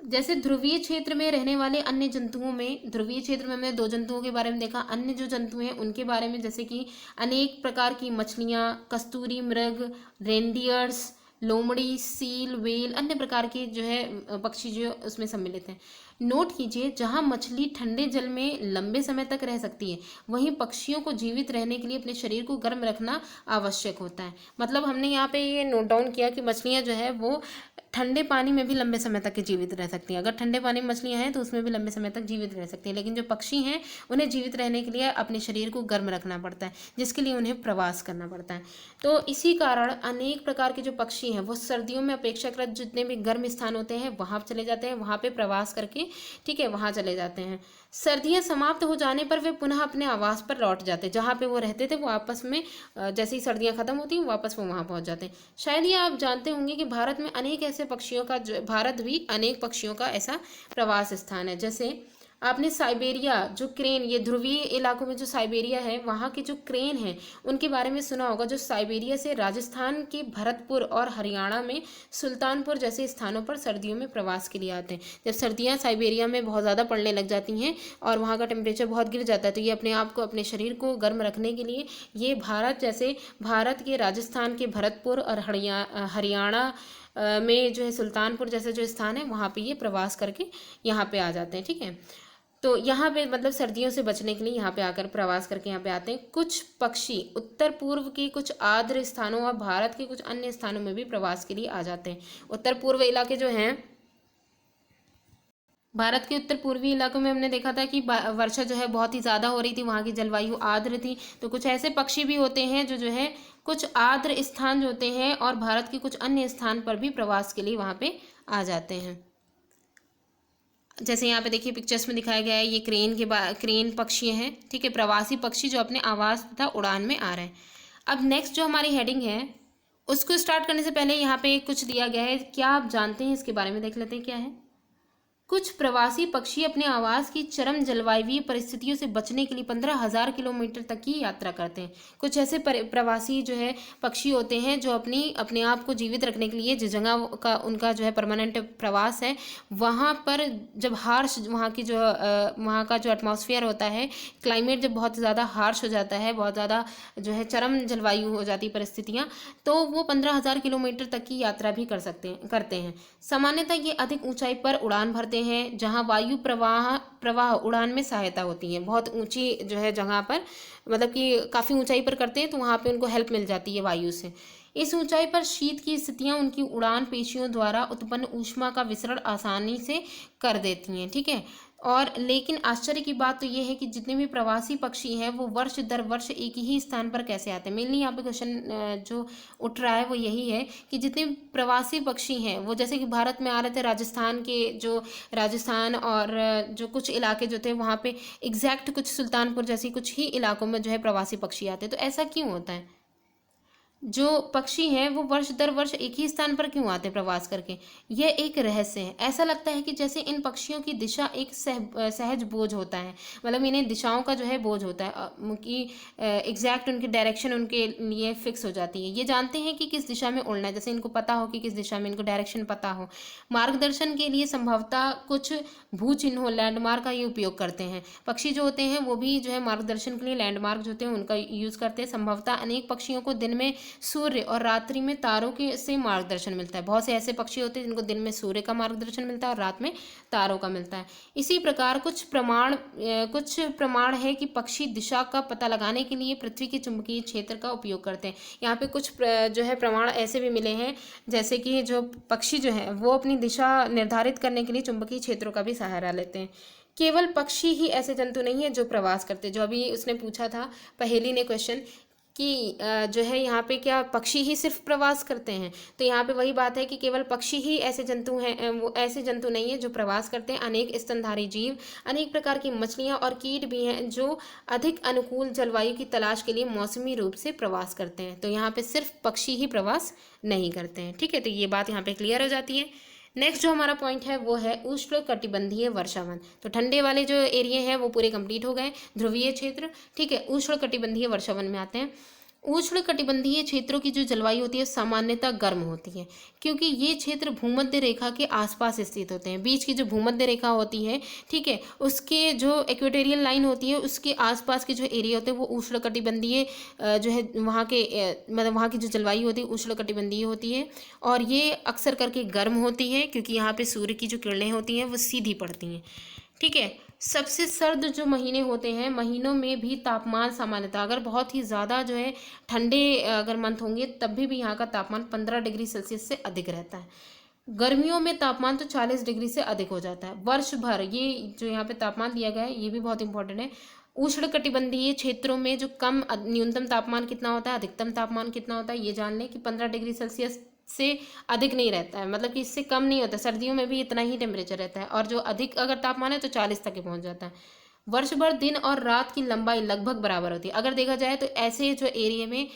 जैसे ध्रुवीय क्षेत्र में रहने वाले अन्य जंतुओं में, ध्रुवीय क्षेत्र में हमने 2 जंतुओं के बारे में देखा, अन्य जो जंतु हैं उनके बारे में जैसे कि अनेक प्रकार की मछलियाँ, कस्तूरी मृग, रेनडियर्स, लोमड़ी, सील, व्हेल, अन्य प्रकार के जो है पक्षी जो उसमें सम्मिलित हैं। नोट कीजिए, जहाँ मछली ठंडे जल में लंबे समय तक रह सकती है, वहीं पक्षियों को जीवित रहने के लिए अपने शरीर को गर्म रखना आवश्यक होता है। मतलब हमने यहाँ पे ये नोट डाउन किया कि मछलियाँ जो है वो ठंडे पानी में भी लंबे समय तक जीवित रह सकती हैं। अगर ठंडे पानी में मछलियाँ हैं तो उसमें भी लंबे समय तक जीवित रह सकती हैं, लेकिन जो पक्षी हैं उन्हें जीवित रहने के लिए अपने शरीर को गर्म रखना पड़ता है, जिसके लिए उन्हें प्रवास करना पड़ता है। तो इसी कारण अनेक प्रकार के जो पक्षी हैं वो सर्दियों में अपेक्षाकृत जितने भी गर्म स्थान होते हैं वहाँ चले जाते हैं, वहाँ पे प्रवास करके, ठीक है, वहाँ चले जाते हैं। सर्दियाँ समाप्त हो जाने पर वे पुनः अपने आवास पर लौट जाते हैं, जहाँ पे वो रहते थे वो आपस में जैसे ही सर्दियाँ खत्म होती हैं वापस वो वहाँ पहुँच जाते हैं। शायद ये आप जानते होंगे कि भारत में अनेक ऐसे पक्षियों का भारत भी अनेक पक्षियों का ऐसा प्रवास स्थान है। जैसे आपने साइबेरिया जो क्रेन, ये ध्रुवीय इलाकों में जो साइबेरिया है वहाँ के जो क्रेन हैं उनके बारे में सुना होगा, जो साइबेरिया से राजस्थान के भरतपुर और हरियाणा में सुल्तानपुर जैसे स्थानों पर सर्दियों में प्रवास के लिए आते हैं। जब सर्दियाँ साइबेरिया में बहुत ज़्यादा पड़ने लग जाती हैं और वहाँ का टेम्परेचर बहुत गिर जाता है, तो ये अपने आप को, अपने शरीर को गर्म रखने के लिए ये भारत के राजस्थान के भरतपुर और हरियाणा में जो है सुल्तानपुर जैसे जो स्थान है वहाँ पे ये प्रवास करके यहाँ पे आ जाते हैं। ठीक है, तो यहाँ पे मतलब सर्दियों से बचने के लिए यहाँ पे आकर प्रवास करके यहाँ पे आते हैं। कुछ पक्षी उत्तर पूर्व के कुछ आर्द्र स्थानों और भारत के कुछ अन्य स्थानों में भी प्रवास के लिए आ जाते हैं। उत्तर पूर्व इलाके जो हैं, भारत के उत्तर पूर्वी इलाकों में हमने देखा था कि वर्षा जो है बहुत ही ज़्यादा हो रही थी, वहाँ की जलवायु आर्द्र थी। तो कुछ ऐसे पक्षी भी होते हैं जो है कुछ आर्द्र स्थान जो होते हैं और भारत के कुछ अन्य स्थान पर भी प्रवास के लिए वहाँ पे आ जाते हैं। जैसे यहाँ पे देखिए पिक्चर्स में दिखाया गया है, ये क्रेन पक्षी हैं, ठीक है, प्रवासी पक्षी जो अपने आवास तथा उड़ान में आ रहे हैं। अब नेक्स्ट जो हमारी हेडिंग है उसको स्टार्ट करने से पहले यहाँ पे कुछ दिया गया है, क्या आप जानते हैं इसके बारे में देख लेते हैं क्या है। कुछ प्रवासी पक्षी अपने आवास की चरम जलवायु परिस्थितियों से बचने के लिए 15,000 किलोमीटर तक की यात्रा करते हैं। कुछ ऐसे प्रवासी जो है पक्षी होते हैं जो अपने आप को जीवित रखने के लिए जिस जगह का उनका जो है परमानेंट प्रवास है, वहाँ पर जब हार्श वहाँ का जो एटमॉस्फेयर होता है, क्लाइमेट जब बहुत ज़्यादा हार्श हो जाता है, बहुत ज़्यादा जो है चरम जलवायु हो जाती परिस्थितियाँ, तो वो 15,000 किलोमीटर तक की यात्रा भी करते हैं। सामान्यतः ये अधिक ऊंचाई पर उड़ान भरते हैं जहां वायु प्रवाह उड़ान में सहायता होती है। बहुत ऊंची जो है जगह पर, मतलब कि काफ़ी ऊंचाई पर करते हैं तो वहाँ पे उनको हेल्प मिल जाती है वायु से। इस ऊंचाई पर शीत की स्थितियां उनकी उड़ान पेशियों द्वारा उत्पन्न ऊष्मा का विसरण आसानी से कर देती हैं, ठीक है। और लेकिन आश्चर्य की बात तो ये है कि जितने भी प्रवासी पक्षी हैं वो वर्ष दर वर्ष एक ही स्थान पर कैसे आते हैं। मेनली यहाँ पे क्वेश्चन जो उठ रहा है वो यही है कि जितने प्रवासी पक्षी हैं वो जैसे कि भारत में आ रहे थे, राजस्थान और जो कुछ इलाके जो थे वहाँ पे एग्जैक्ट कुछ सुल्तानपुर जैसी कुछ ही इलाकों में जो है प्रवासी पक्षी आते हैं। तो ऐसा क्यों होता है, जो पक्षी हैं वो वर्ष दर वर्ष एक ही स्थान पर क्यों आते प्रवास करके, यह एक रहस्य है। ऐसा लगता है कि जैसे इन पक्षियों की दिशा एक सहज बोझ होता है, मतलब इन्हें दिशाओं का जो है बोझ होता है कि एग्जैक्ट उनकी डायरेक्शन उनके लिए फिक्स हो जाती है। ये जानते हैं कि किस दिशा में उड़ना है, जैसे इनको पता हो कि किस दिशा में, इनको डायरेक्शन पता हो। मार्गदर्शन के लिए संभवतः कुछ भू चिन्हों लैंडमार्क का ये उपयोग करते हैं। पक्षी जो होते हैं वो भी जो है मार्गदर्शन के लिए लैंडमार्क जो होते हैं उनका यूज़ करते हैं। संभवतः अनेक पक्षियों को दिन में सूर्य और रात्रि में तारों के से मार्गदर्शन मिलता है। बहुत से ऐसे पक्षी होते हैं जिनको दिन में सूर्य का मार्गदर्शन मिलता है और रात में तारों का मिलता है। इसी प्रकार कुछ प्रमाण है कि पक्षी दिशा का पता लगाने के लिए पृथ्वी के चुंबकीय क्षेत्र का उपयोग करते हैं। यहाँ पे कुछ जो है प्रमाण ऐसे भी मिले हैं, जैसे कि जो पक्षी जो है वो अपनी दिशा निर्धारित करने के लिए चुंबकीय क्षेत्रों का भी सहारा लेते हैं। केवल पक्षी ही ऐसे जंतु नहीं है जो प्रवास करते हैं। जो अभी उसने पूछा था पहेली ने क्वेश्चन कि जो है यहाँ पे क्या पक्षी ही सिर्फ प्रवास करते हैं, तो यहाँ पे वही बात है कि केवल पक्षी ही ऐसे जंतु हैं, वो ऐसे जंतु नहीं है जो प्रवास करते हैं। अनेक स्तनधारी जीव, अनेक प्रकार की मछलियाँ और कीट भी हैं जो अधिक अनुकूल जलवायु की तलाश के लिए मौसमी रूप से प्रवास करते हैं। तो यहाँ पे सिर्फ पक्षी ही प्रवास नहीं करते हैं, ठीक है। तो ये बात यहाँ पे क्लियर हो जाती है। नेक्स्ट जो हमारा पॉइंट है वो है उष्णकटिबंधीय वर्षावन। तो ठंडे वाले जो एरिया है वो पूरे कंप्लीट हो गए, ध्रुवीय क्षेत्र, ठीक है। उष्णकटिबंधीय वर्षावन में आते हैं। उष्णकटिबंधीय क्षेत्रों की जो जलवायु होती है सामान्यतः गर्म होती है, क्योंकि ये क्षेत्र भूमध्य रेखा के आसपास स्थित होते हैं। बीच की जो भूमध्य रेखा होती है, ठीक है, उसके जो इक्वेटोरियल लाइन होती है उसके आसपास के जो एरिया होते हैं वो उष्णकटिबंधीय जो है वहाँ के मतलब वहाँ की जो जलवायु होती है उष्णकटिबंधीय होती है। और ये अक्सर करके गर्म होती है क्योंकि यहाँ पे सूर्य की जो किरणें होती हैं वो सीधी पड़ती हैं, ठीक है। सबसे सर्द जो महीने होते हैं, महीनों में भी तापमान सामान्यतः अगर बहुत ही ज़्यादा जो है ठंडे अगर मंथ होंगे तब भी यहाँ का तापमान 15 डिग्री सेल्सियस से अधिक रहता है। गर्मियों में तापमान तो 40 डिग्री से अधिक हो जाता है वर्ष भर। ये जो यहाँ पे तापमान दिया गया है ये भी बहुत इंपॉर्टेंट है। उष्णकटिबंधीय क्षेत्रों में जो कम न्यूनतम तापमान कितना होता है, अधिकतम तापमान कितना होता है, ये जान लें कि 15 डिग्री सेल्सियस से अधिक नहीं रहता है, मतलब कि इससे कम नहीं होता। सर्दियों में भी इतना ही टेम्परेचर रहता है और जो अधिक अगर तापमान है तो 40 तक ही पहुंच जाता है। वर्ष भर दिन और रात की लंबाई लगभग बराबर होती है। अगर देखा जाए तो ऐसे जो एरिया में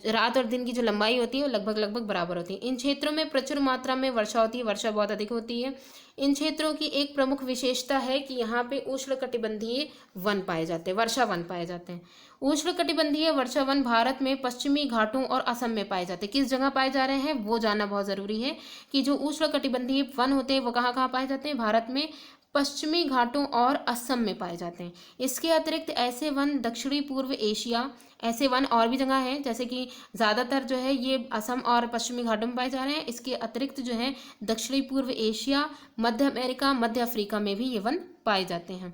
रात और दिन की जो लंबाई होती है वो लगभग बराबर होती है। इन क्षेत्रों में प्रचुर मात्रा में वर्षा होती है, वर्षा बहुत अधिक होती है। इन क्षेत्रों की एक प्रमुख विशेषता है कि यहाँ पे उष्णकटिबंधीय वन पाए जाते हैं, वर्षा वन पाए जाते हैं। उष्णकटिबंधीय वर्षा वन भारत में पश्चिमी घाटों और असम में पाए जाते हैं। किस जगह पाए जा रहे हैं वो जानना बहुत ज़रूरी है कि जो उष्णकटिबंधीय वन होते हैं वो कहाँ कहाँ पाए जाते हैं, भारत में पश्चिमी घाटों और असम में पाए जाते हैं। इसके अतिरिक्त ऐसे वन दक्षिणी पूर्व एशिया, ऐसे वन और भी जगह हैं जैसे कि ज़्यादातर जो है ये असम और पश्चिमी घाटों में पाए जा रहे हैं। इसके अतिरिक्त जो है दक्षिणी पूर्व एशिया, मध्य अमेरिका, मध्य अफ्रीका में भी ये वन पाए जाते हैं।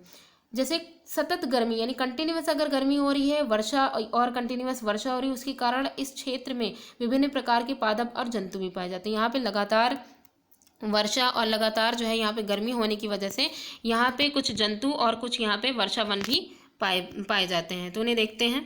जैसे सतत गर्मी यानी कंटिन्यूअस अगर गर्मी हो रही है, वर्षा और कंटिन्यूअस वर्षा हो रही है, उसके कारण इस क्षेत्र में विभिन्न प्रकार के पादप और जंतु भी पाए जाते हैं। यहाँ पे लगातार वर्षा और लगातार जो है यहाँ पे गर्मी होने की वजह से यहाँ पे कुछ जंतु और कुछ यहाँ पे वर्षा वन भी पाए पाए जाते हैं। तो उन्हें देखते हैं।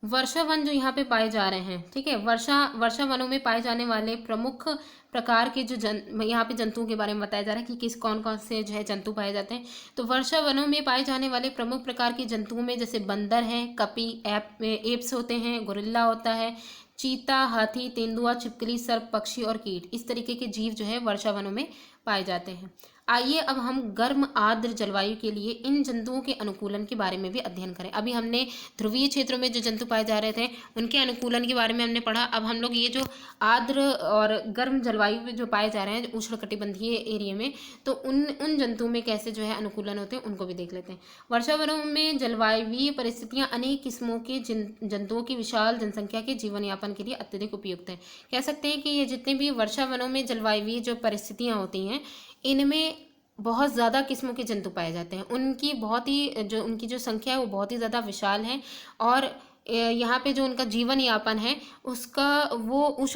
वर्षा वन जो यहाँ पे पाए जा रहे हैं, ठीक है, वर्षा वनों में पाए जाने वाले प्रमुख प्रकार के जो यहाँ पे जंतुओं के बारे में बताया जा रहा है कि किस कौन कौन से जो है जंतु पाए जाते हैं। तो वर्षा वनों में पाए जाने वाले प्रमुख प्रकार के जंतुओं में जैसे बंदर हैं, कपी, एप्स होते हैं, गोरिल्ला होता है, चीता, हाथी, तेंदुआ, छिपकली, सर्प, पक्षी और कीट, इस तरीके के जीव जो है वर्षा वनों में पाए जाते हैं। आइए अब हम गर्म आर्द्र जलवायु के लिए इन जंतुओं के अनुकूलन के बारे में भी अध्ययन करें। अभी हमने ध्रुवीय क्षेत्रों में जो जंतु पाए जा रहे थे उनके अनुकूलन के बारे में हमने पढ़ा। अब हम लोग ये जो आर्द्र और गर्म जलवायु में जो पाए जा रहे हैं उष्णकटिबंधीय एरिया में, तो उन जंतुओं में कैसे जो है अनुकूलन होते हैं उनको भी देख लेते हैं। वर्षा वनों में जलवायुवीय परिस्थितियां अनेक किस्मों के जंतुओं की विशाल जनसंख्या के जीवन यापन के लिए अत्यधिक उपयुक्त है। कह सकते हैं कि ये जितने भी वर्षा वनों में जलवायुवीय जो परिस्थितियां होती हैं इनमें बहुत ज़्यादा किस्मों के जंतु पाए जाते हैं। उनकी जो संख्या है वो बहुत ही ज़्यादा विशाल है और यहाँ पे जो उनका जीवन यापन है उसका वो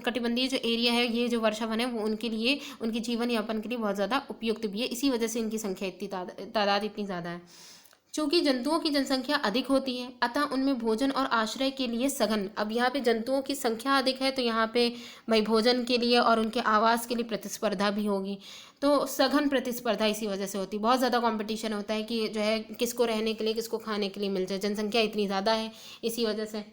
कटिबंधीय जो एरिया है, ये जो वर्षा वन है वो उनके लिए, उनके जीवन यापन के लिए बहुत ज़्यादा उपयुक्त भी है। इसी वजह से इनकी संख्या इतनी तादाद इतनी ज़्यादा है। चूँकि जंतुओं की जनसंख्या अधिक होती है अतः उनमें भोजन और आश्रय के लिए सघन, अब यहाँ पे जंतुओं की संख्या अधिक है तो यहाँ पे भाई भोजन के लिए और उनके आवास के लिए प्रतिस्पर्धा भी होगी। तो सघन प्रतिस्पर्धा इसी वजह से होती है, बहुत ज़्यादा कंपटीशन होता है कि जो है किसको रहने के लिए, किसको खाने के लिए मिल जाए, जनसंख्या इतनी ज़्यादा है इसी वजह से।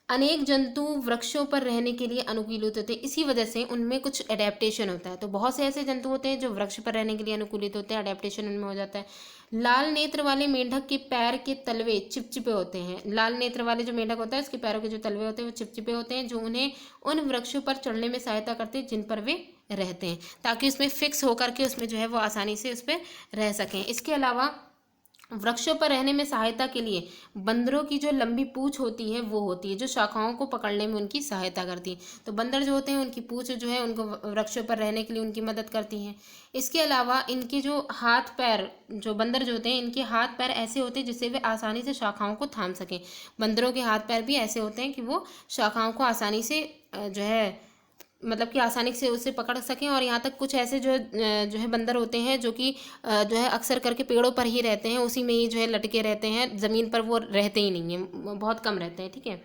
अनेक जंतु वृक्षों पर रहने के लिए अनुकूलित होते हैं, इसी वजह से उनमें कुछ एडेप्टेशन होता है। तो बहुत से ऐसे जंतु होते हैं जो वृक्ष पर रहने के लिए अनुकूलित होते हैं, एडेप्टेशन उनमें हो जाता है। लाल नेत्र वाले मेंढक के पैर के तलवे चिपचिपे होते हैं। लाल नेत्र वाले जो मेंढक होता है उसके पैरों के जो तलवे होते हैं वो चिपचिपे होते हैं, जो उन्हें उन वृक्षों पर चढ़ने में सहायता करते हैं जिन पर वे रहते हैं, ताकि उसमें फिक्स होकर के उसमें जो है वो आसानी से उस पर रह सकें। इसके अलावा वृक्षों पर रहने में सहायता के लिए बंदरों की जो लंबी पूंछ होती है वो होती है जो शाखाओं को पकड़ने में उनकी सहायता करती है। तो बंदर जो होते हैं उनकी पूंछ जो है उनको वृक्षों पर रहने के लिए उनकी मदद करती हैं। इसके अलावा इनके जो हाथ पैर, जो बंदर जो होते हैं इनके हाथ पैर ऐसे होते हैं जिससे वे आसानी से शाखाओं को थाम सकें। बंदरों के हाथ पैर भी ऐसे होते हैं कि वो शाखाओं को आसानी से जो है मतलब कि आसानी से उसे पकड़ सकें। और यहाँ तक कुछ ऐसे जो है बंदर होते हैं जो कि जो है अक्सर करके पेड़ों पर ही रहते हैं, उसी में ही जो है लटके रहते हैं, ज़मीन पर वो रहते ही नहीं हैं, बहुत कम रहते हैं, ठीक है।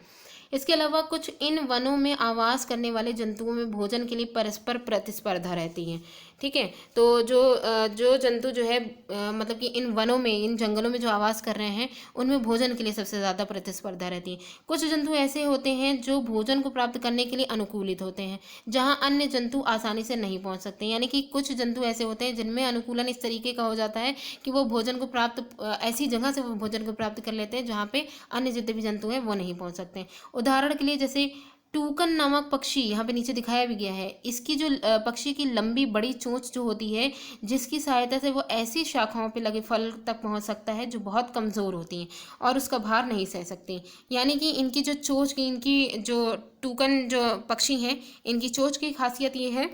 इसके अलावा कुछ इन वनों में आवास करने वाले जंतुओं में भोजन के लिए परस्पर प्रतिस्पर्धा रहती है, ठीक है। तो जो जंतु जो है मतलब कि इन वनों में, इन जंगलों में जो आवास कर रहे हैं उनमें भोजन के लिए सबसे ज़्यादा प्रतिस्पर्धा रहती है। कुछ जंतु ऐसे होते हैं जो भोजन को प्राप्त करने के लिए अनुकूलित होते हैं जहाँ अन्य जंतु आसानी से नहीं पहुँच सकते, यानी कि कुछ जंतु ऐसे होते हैं जिनमें अनुकूलन इस तरीके का हो जाता है कि वो भोजन को प्राप्त ऐसी जगह से वो भोजन को प्राप्त कर लेते हैं जहाँ पे अन्य जितने भी जंतु हैं वो नहीं पहुँच सकते। उदाहरण के लिए जैसे टूकन नामक पक्षी यहाँ पे नीचे दिखाया भी गया है। इसकी जो पक्षी की लंबी बड़ी चोंच जो होती है जिसकी सहायता से वो ऐसी शाखाओं पे लगे फल तक पहुँच सकता है जो बहुत कमज़ोर होती हैं और उसका भार नहीं सह सकती। यानी कि इनकी जो चोंच की, इनकी जो टूकन जो पक्षी हैं इनकी चोंच की खासियत ये है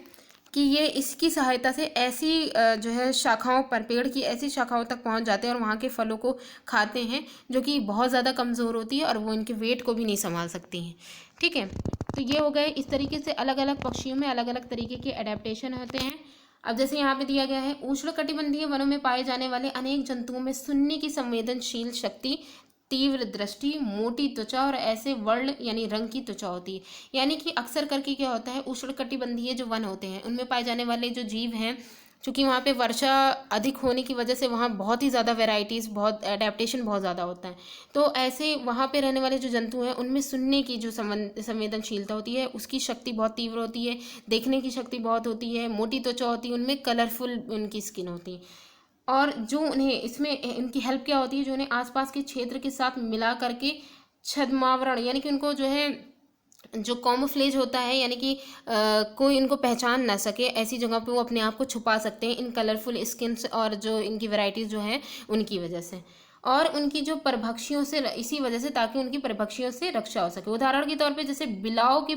कि ये इसकी सहायता से ऐसी जो है शाखाओं पर, पेड़ की ऐसी शाखाओं तक पहुंच जाते हैं और वहाँ के फलों को खाते हैं जो कि बहुत ज़्यादा कमज़ोर होती है और वो इनके वेट को भी नहीं संभाल सकती हैं, ठीक है। तो ये हो गए, इस तरीके से अलग अलग पक्षियों में अलग अलग तरीके के एडेप्टेशन होते हैं। अब जैसे यहाँ पे दिया गया है, उष्णकटिबंधीय वनों में पाए जाने वाले अनेक जंतुओं में सुनने की संवेदनशील शक्ति, तीव्र दृष्टि, मोटी त्वचा और ऐसे वर्ण यानी रंग की त्वचा होती है। यानी कि अक्सर करके क्या होता है, उष्णकटिबंधीय जो वन होते हैं उनमें पाए जाने वाले जो जीव हैं, चूँकि वहाँ पे वर्षा अधिक होने की वजह से वहाँ बहुत ही ज़्यादा वेराइटीज़, बहुत एडेप्टेशन बहुत ज़्यादा होता है। तो ऐसे वहाँ पे रहने वाले जो जंतु हैं उनमें सुनने की जो संवेदनशीलता होती है उसकी शक्ति बहुत तीव्र होती है, देखने की शक्ति बहुत होती है, मोटी त्वचा होती है, उनमें कलरफुल उनकी स्किन होती है। और जो उन्हें इसमें इनकी हेल्प क्या होती है, जो उन्हें आसपास के क्षेत्र के साथ मिला करके छद्मावरण, यानी कि उनको जो है जो कॉमोफ्लेज होता है, यानी कि कोई इनको पहचान ना सके ऐसी जगह पे वो अपने आप को छुपा सकते हैं इन कलरफुल स्किन्स और जो इनकी वैरायटीज़ जो हैं उनकी वजह से, और उनकी जो परभक्षियों से, इसी वजह से ताकि उनकी परभक्षियों से रक्षा हो सके। उदाहरण के तौर पे जैसे बिलाव के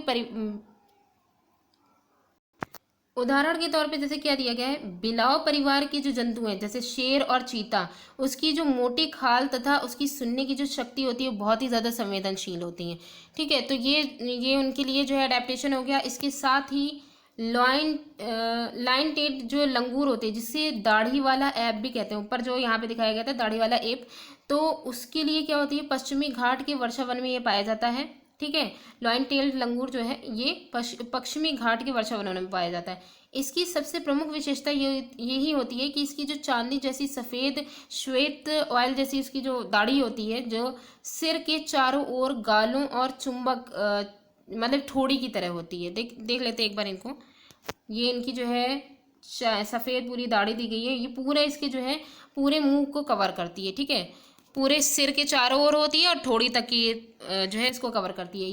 उदाहरण के तौर पे जैसे क्या दिया गया है, बिलाव परिवार के जो जंतु हैं जैसे शेर और चीता, उसकी जो मोटी खाल तथा उसकी सुनने की जो शक्ति होती है बहुत ही ज़्यादा संवेदनशील होती है। ठीक है, तो ये उनके लिए जो है अडेप्टेशन हो गया। इसके साथ ही लाइन टेट जो लंगूर होते हैं, जिससे दाढ़ी वाला ऐप भी कहते हैं, ऊपर जो यहाँ पे दिखाया गया था दाढ़ी वाला ऐप, तो उसके लिए क्या होती है, पश्चिमी घाट के वर्षावन में ये पाया जाता है। ठीक है, लॉइन टेल्ड लंगूर जो है ये पश्चिमी घाट के वर्षावनों में पाया जाता है। इसकी सबसे प्रमुख विशेषता यही होती है कि इसकी जो चांदी जैसी सफ़ेद श्वेत ऑयल जैसी उसकी जो दाढ़ी होती है, जो सिर के चारों ओर गालों और चुंबक मतलब ठोड़ी की तरह होती है। देख लेते हैं एक बार इनको। ये इनकी जो है सफ़ेद पूरी दाढ़ी दी गई है, ये पूरे इसके जो है पूरे मुंह को कवर करती है। ठीक है, पूरे सिर के चारों ओर होती है और थोड़ी तक की जो है इसको कवर करती है।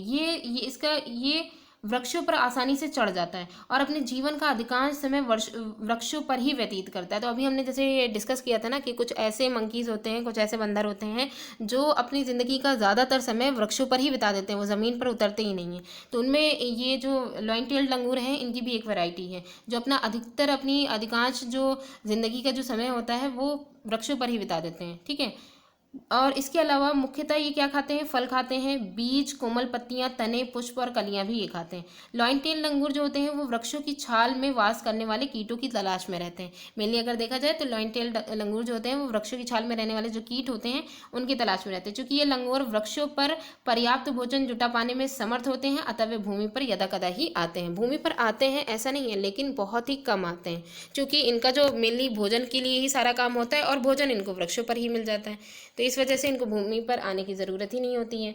ये वृक्षों पर आसानी से चढ़ जाता है और अपने जीवन का अधिकांश समय वृक्षों पर ही व्यतीत करता है। तो अभी हमने जैसे डिस्कस किया था ना कि कुछ ऐसे मंकीज़ होते हैं, कुछ ऐसे बंदर होते हैं जो अपनी ज़िंदगी का ज़्यादातर समय वृक्षों पर ही बिता देते हैं, वो ज़मीन पर उतरते ही नहीं हैं। तो उनमें ये जो लॉइन टेल्ड लंगूर हैं, इनकी भी एक वैरायटी है जो अपनी अधिकांश जो ज़िंदगी का जो समय होता है वो वृक्षों पर ही बिता देते हैं। ठीक है, और इसके अलावा मुख्यतः ये क्या खाते हैं, फल खाते हैं, बीज, कोमल पत्तियां, तने, पुष्प और कलियां भी ये खाते हैं। लॉइन टेल लंगूर जो होते हैं वो वृक्षों की छाल में वास करने वाले कीटों की तलाश में रहते हैं। मेनली अगर देखा जाए तो लॉइन टेल लंगूर जो होते हैं वो वृक्षों की छाल में रहने वाले जो कीट होते हैं उनकी तलाश में रहते हैं। चूंकि ये लंगूर वृक्षों पर पर्याप्त भोजन जुटा पाने में समर्थ होते हैं, अतः वे भूमि पर यदा कदा ही आते हैं। भूमि पर आते हैं ऐसा नहीं है, लेकिन बहुत ही कम आते हैं, क्योंकि इनका जो मेनली भोजन के लिए ही सारा काम होता है और भोजन इनको वृक्षों पर ही मिल जाता है, तो इस वजह से इनको भूमि पर आने की ज़रूरत ही नहीं होती है।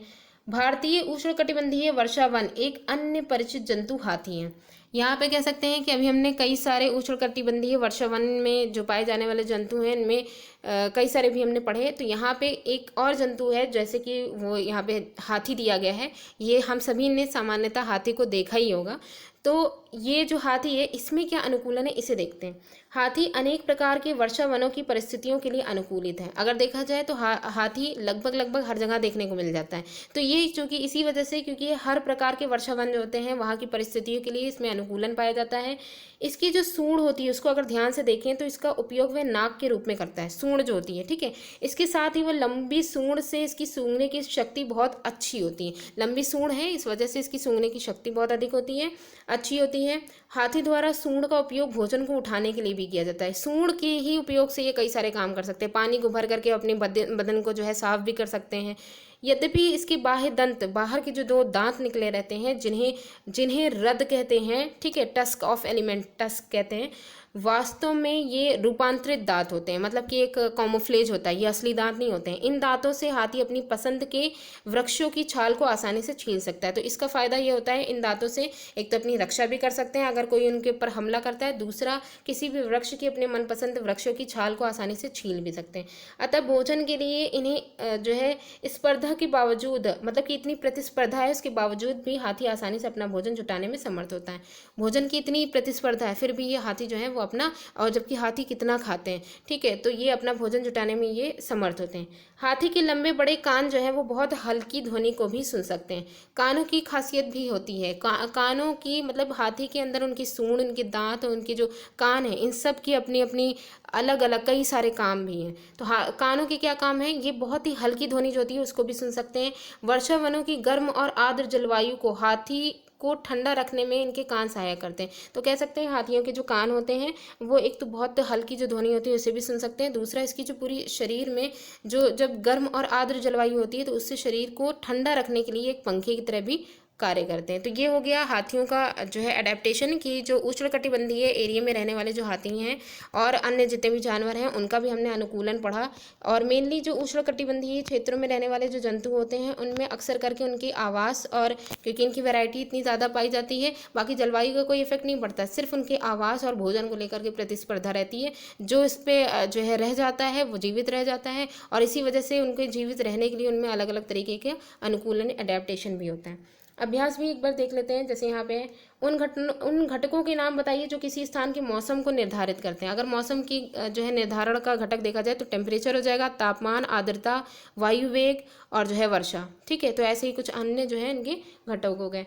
भारतीय उष्णकटिबंधीय वर्षावन एक अन्य परिचित जंतु हाथी हैं। यहाँ पे कह सकते हैं कि अभी हमने कई सारे उष्णकटिबंधीय वर्षावन में जो पाए जाने वाले जंतु हैं इनमें कई सारे भी हमने पढ़े। तो यहाँ पे एक और जंतु है, जैसे कि वो यहाँ पे हाथी दिया गया है। ये हम सभी ने सामान्यतः हाथी को देखा ही होगा। तो ये जो हाथी है इसमें क्या अनुकूलन है, इसे देखते हैं। हाथी अनेक प्रकार के वर्षावनों की परिस्थितियों के लिए अनुकूलित है। अगर देखा जाए तो हाथी लगभग हर जगह देखने को मिल जाता है। तो ये चूँकि इसी वजह से, क्योंकि ये हर प्रकार के वर्षावन जो होते हैं वहाँ की परिस्थितियों के लिए इसमें अनुकूलन पाया जाता है। इसकी जो सूंड होती है उसको अगर ध्यान से देखें तो इसका उपयोग वह नाक के रूप में करता है, सूंड जो होती है। ठीक है, इसके साथ ही वह लंबी सूंड से इसकी सूंघने की शक्ति बहुत अच्छी होती है। लंबी सूंड है इस वजह से इसकी सूंघने की शक्ति बहुत अधिक होती है, अच्छी होती है। हाथी द्वारा सूंड का उपयोग भोजन को उठाने के लिए भी किया जाता है। सूंड के ही उपयोग से ये कई सारे काम कर सकते हैं। पानी को भर करके अपने बदन को जो है साफ भी कर सकते हैं। यद्यपि इसके बाह्य दंत, बाहर के जो दो दांत निकले रहते हैं जिन्हें रद कहते हैं, ठीक है, टस्क ऑफ एलिमेंट टस्क कहते हैं, वास्तव में ये रूपांतरित दांत होते हैं, मतलब कि एक कॉमोफ्लेज होता है, ये असली दांत नहीं होते हैं। इन दांतों से हाथी अपनी पसंद के वृक्षों की छाल को आसानी से छील सकता है। तो इसका फ़ायदा ये होता है, इन दांतों से एक तो अपनी रक्षा भी कर सकते हैं अगर कोई उनके ऊपर हमला करता है, दूसरा किसी भी वृक्ष की अपने मनपसंद वृक्षों की छाल को आसानी से छील भी सकते हैं। अतः भोजन के लिए इन्हें जो है स्पर्धा के बावजूद, मतलब कि इतनी प्रतिस्पर्धा है उसके बावजूद भी हाथी आसानी से अपना भोजन जुटाने में समर्थ होता है। भोजन की इतनी प्रतिस्पर्धा है फिर भी ये हाथी जो है वो अपना, और जबकि हाथी कितना खाते हैं, ठीक है, तो ये अपना भोजन जुटाने में ये समर्थ होते हैं। हाथी के लंबे बड़े कान जो है वो बहुत हल्की ध्वनि को भी सुन सकते हैं। कानों की खासियत भी होती है, कानों की मतलब हाथी के अंदर उनकी सूंड, उनके दांत और उनके जो कान हैं इन सब की अपनी अपनी अलग अलग कई सारे काम भी हैं। तो कानों के क्या काम है, ये बहुत ही हल्की ध्वनि जो होती है उसको भी सुन सकते हैं। वर्षा वनों की गर्म और आर्द्र जलवायु को हाथी को ठंडा रखने में इनके कान सहायक करते हैं। तो कह सकते हैं हाथियों के जो कान होते हैं वो एक तो बहुत हल्की जो ध्वनि होती है उसे भी सुन सकते हैं, दूसरा इसकी जो पूरी शरीर में जो जब गर्म और आर्द्र जलवायु होती है तो उससे शरीर को ठंडा रखने के लिए एक पंखे की तरह भी कार्य करते हैं। तो ये हो गया हाथियों का जो है अडेप्टेशन की, जो उष्णकटिबंधीय एरिया में रहने वाले जो हाथी हैं और अन्य जितने भी जानवर हैं उनका भी हमने अनुकूलन पढ़ा। और मेनली जो उष्णकटिबंधीय क्षेत्रों में रहने वाले जो जंतु होते हैं उनमें अक्सर करके उनकी आवास, और क्योंकि इनकी वैरायटी इतनी ज़्यादा पाई जाती है, बाकी जलवायु का कोई इफेक्ट नहीं पड़ता, सिर्फ उनके आवास और भोजन को लेकर के प्रतिस्पर्धा रहती है। जो इस पर जो है रह जाता है वो जीवित रह जाता है, और इसी वजह से उनके जीवित रहने के लिए उनमें अलग अलग तरीके के अनुकूलन अडेप्टेशन भी होता है। अभ्यास भी एक बार देख लेते हैं। जैसे यहाँ पे उन घटकों के नाम बताइए जो किसी स्थान के मौसम को निर्धारित करते हैं। अगर मौसम की जो है निर्धारण का घटक देखा जाए तो टेम्परेचर हो जाएगा, तापमान, आर्द्रता, वायु वेग और जो है वर्षा। ठीक है, तो ऐसे ही कुछ अन्य जो है इनके घटक हो गए।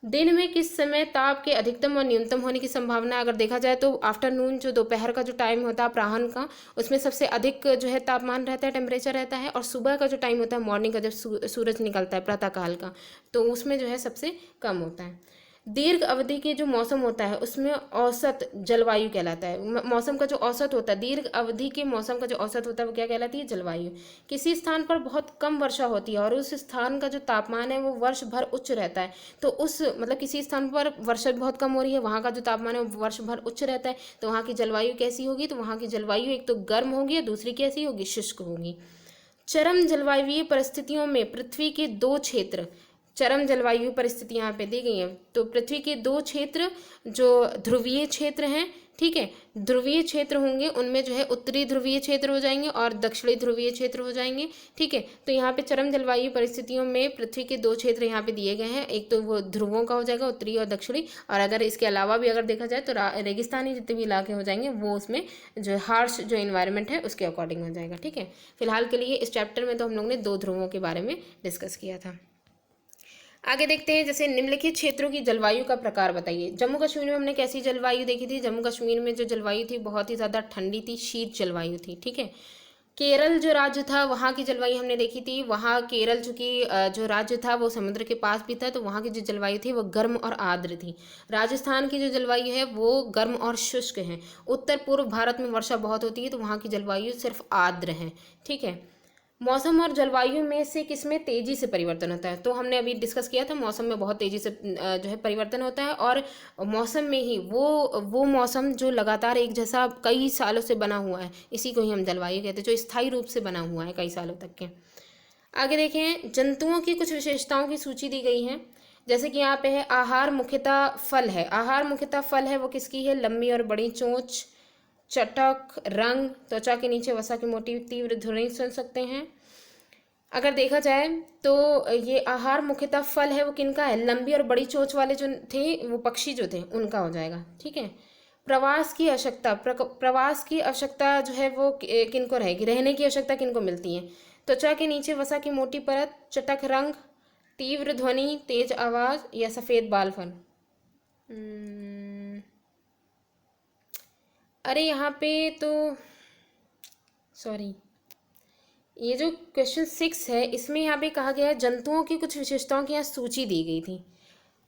दिन में किस समय ताप के अधिकतम और न्यूनतम होने की संभावना है? अगर देखा जाए तो आफ्टरनून, जो दोपहर का जो टाइम होता है अपराह्न का, उसमें सबसे अधिक जो है तापमान रहता है, टेम्परेचर रहता है। और सुबह का जो टाइम होता है मॉर्निंग का, जब सूरज निकलता है प्रातःकाल का, तो उसमें जो है सबसे कम होता है। दीर्घ अवधि के जो मौसम होता है उसमें औसत जलवायु कहलाता है। मौसम का जो औसत होता है, दीर्घ अवधि के मौसम का जो औसत होता है वो क्या कहलाती है? जलवायु। किसी स्थान पर बहुत कम वर्षा होती है और उस स्थान का जो तापमान है वो वर्ष भर उच्च रहता है, तो उस मतलब किसी स्थान पर वर्षा बहुत कम हो रही है, वहाँ का जो तापमान है वो वर्ष भर उच्च रहता है, तो वहाँ की जलवायु कैसी होगी? तो वहाँ की जलवायु एक तो गर्म होगी और दूसरी कैसी होगी? शुष्क होगी। चरम जलवायुवीय परिस्थितियों में पृथ्वी के दो क्षेत्र, चरम जलवायु परिस्थिति यहाँ पे दी गई है, तो पृथ्वी के दो क्षेत्र जो ध्रुवीय क्षेत्र हैं, ठीक है, ध्रुवीय क्षेत्र होंगे, उनमें जो है उत्तरी ध्रुवीय क्षेत्र हो जाएंगे और दक्षिणी ध्रुवीय क्षेत्र हो जाएंगे, ठीक है। तो यहाँ पे चरम जलवायु परिस्थितियों में पृथ्वी के दो क्षेत्र यहाँ पे दिए गए हैं, एक तो वो ध्रुवों का हो जाएगा उत्तरी और दक्षिणी, और अगर इसके अलावा भी अगर देखा जाए तो रेगिस्तानी जितने भी इलाके हो जाएंगे वो उसमें जो हार्श जो इन्वायरमेंट है उसके अकॉर्डिंग हो जाएगा, ठीक है। फिलहाल के लिए इस चैप्टर में तो हम लोग ने दो ध्रुवों के बारे में डिस्कस किया था। आगे देखते हैं, जैसे निम्नलिखित क्षेत्रों की जलवायु का प्रकार बताइए। जम्मू कश्मीर में हमने कैसी जलवायु देखी थी? जम्मू कश्मीर में जो जलवायु थी बहुत ही ज़्यादा ठंडी थी, शीत जलवायु थी, ठीक है। केरल जो राज्य था वहाँ की जलवायु हमने देखी थी, वहाँ केरल चूँकि जो राज्य था वो समुद्र के पास भी था, तो वहाँ की जो जलवायु थी वो गर्म और आर्द्र थी। राजस्थान की जो जलवायु है वो गर्म और शुष्क है। उत्तर पूर्व भारत में वर्षा बहुत होती है, तो वहाँ की जलवायु सिर्फ आर्द्र है, ठीक है। मौसम और जलवायु में से किसमें तेजी से परिवर्तन होता है? तो हमने अभी डिस्कस किया था, मौसम में बहुत तेजी से जो है परिवर्तन होता है, और मौसम में ही वो मौसम जो लगातार एक जैसा कई सालों से बना हुआ है, इसी को ही हम जलवायु कहते हैं, जो स्थायी रूप से बना हुआ है कई सालों तक के। आगे देखें, जंतुओं की कुछ विशेषताओं की सूची दी गई है। जैसे कि यहाँ पे है आहार मुख्यतः फल है, आहार मुख्यतः फल है, वो किसकी है? लंबी और बड़ी चोंच, चटक रंग, त्वचा के नीचे वसा की मोटी तीव्र ध्वनि सुन सकते हैं। अगर देखा जाए तो ये आहार मुख्यतः फल है, वो किनका है? लंबी और बड़ी चोंच वाले जो थे वो पक्षी जो थे उनका हो जाएगा, ठीक है। प्रवास की आवश्यकता, प्रवास की आवश्यकता जो है वो किनको रहेगी? रहने की आवश्यकता किनको मिलती है? त्वचा के नीचे वसा की मोटी परत, चटक रंग, तीव्र ध्वनि, तेज आवाज, या सफेद बाल फल। अरे यहाँ पे तो सॉरी, ये जो क्वेश्चन 6 है इसमें यहाँ पे कहा गया है जंतुओं की कुछ विशेषताओं की यहाँ सूची दी गई थी,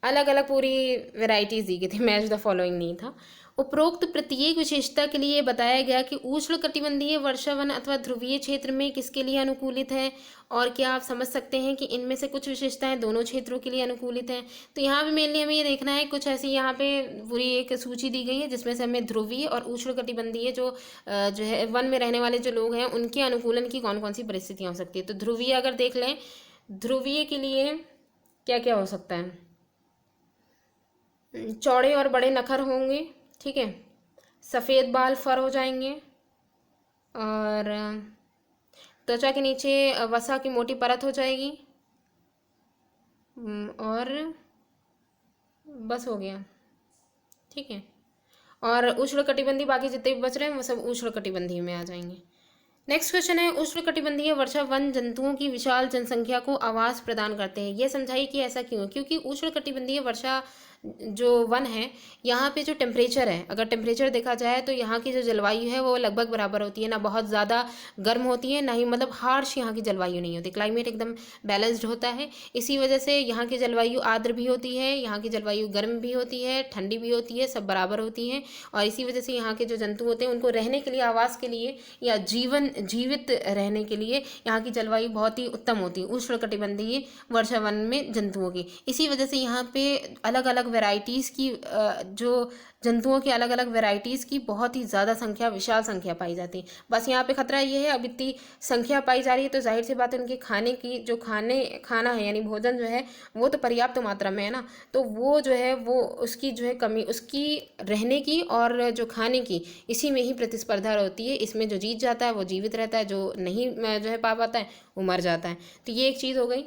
अलग अलग पूरी वैरायटीज दी गई थी, मैच द फॉलोइंग नहीं था। उपरोक्त प्रत्येक विशेषता के लिए बताया गया कि उष्णकटिबंधीय वर्षावन अथवा ध्रुवीय क्षेत्र में किसके लिए अनुकूलित है, और क्या आप समझ सकते हैं कि इनमें से कुछ विशेषताएं दोनों क्षेत्रों के लिए अनुकूलित हैं। तो यहाँ पे मेनली हमें ये देखना है, कुछ ऐसी यहाँ पे पूरी एक सूची दी गई है जिसमें से हमें ध्रुवीय और उष्णकटिबंधीय जो है वन में रहने वाले जो लोग हैं उनके अनुकूलन की कौन कौन सी परिस्थितियाँ हो सकती है। तो ध्रुवीय अगर देख लें, ध्रुवीय के लिए क्या क्या हो सकता है? चौड़े और बड़े नखर होंगे, ठीक है, सफ़ेद बाल फर हो जाएंगे, और त्वचा के नीचे वसा की मोटी परत हो जाएगी, और बस हो गया, ठीक है। और उष्णकटिबंधीय बाकी जितने भी बच रहे हैं वो सब उष्णकटिबंधीय में आ जाएंगे। नेक्स्ट क्वेश्चन है, उष्णकटिबंधीय वर्षा वन जंतुओं की विशाल जनसंख्या को आवास प्रदान करते हैं। ये समझाइए कि ऐसा क्यों? क्योंकि उष्णकटिबंधीय वर्षा जो वन है यहाँ पे जो टेम्परेचर है, अगर टेम्परेचर देखा जाए तो यहाँ की जो जलवायु है वो लगभग बराबर होती है, ना बहुत ज़्यादा गर्म होती है ना ही मतलब हार्श यहाँ की जलवायु नहीं होती, क्लाइमेट एकदम बैलेंस्ड होता है। इसी वजह से यहाँ की जलवायु आर्द्र भी होती है, यहाँ की जलवायु गर्म भी होती है, ठंडी भी होती है, सब बराबर होती है। और इसी वजह से यहाँ के जो जंतु होते हैं उनको रहने के लिए, आवास के लिए या जीवित रहने के लिए यहाँ की जलवायु बहुत ही उत्तम होती है उष्णकटिबंधीय वर्षा वन में जंतुओं की। इसी वजह से यहाँ पे अलग अलग वैरायटीज़ की जो जंतुओं की अलग अलग वैरायटीज़ की बहुत ही ज़्यादा संख्या, विशाल संख्या पाई जाती है। बस यहाँ पे खतरा ये है, अब इतनी संख्या पाई जा रही है तो जाहिर सी बात है उनके खाने की जो खाना है यानी भोजन जो है वो तो पर्याप्त मात्रा में है ना, तो वो जो है वो उसकी जो है कमी, उसकी रहने की और जो खाने की, इसी में ही प्रतिस्पर्धा होती है। इसमें जो जीत जाता है वो जीवित रहता है, जो नहीं जो है पा पाता है वो मर जाता है। तो ये एक चीज़ हो गई।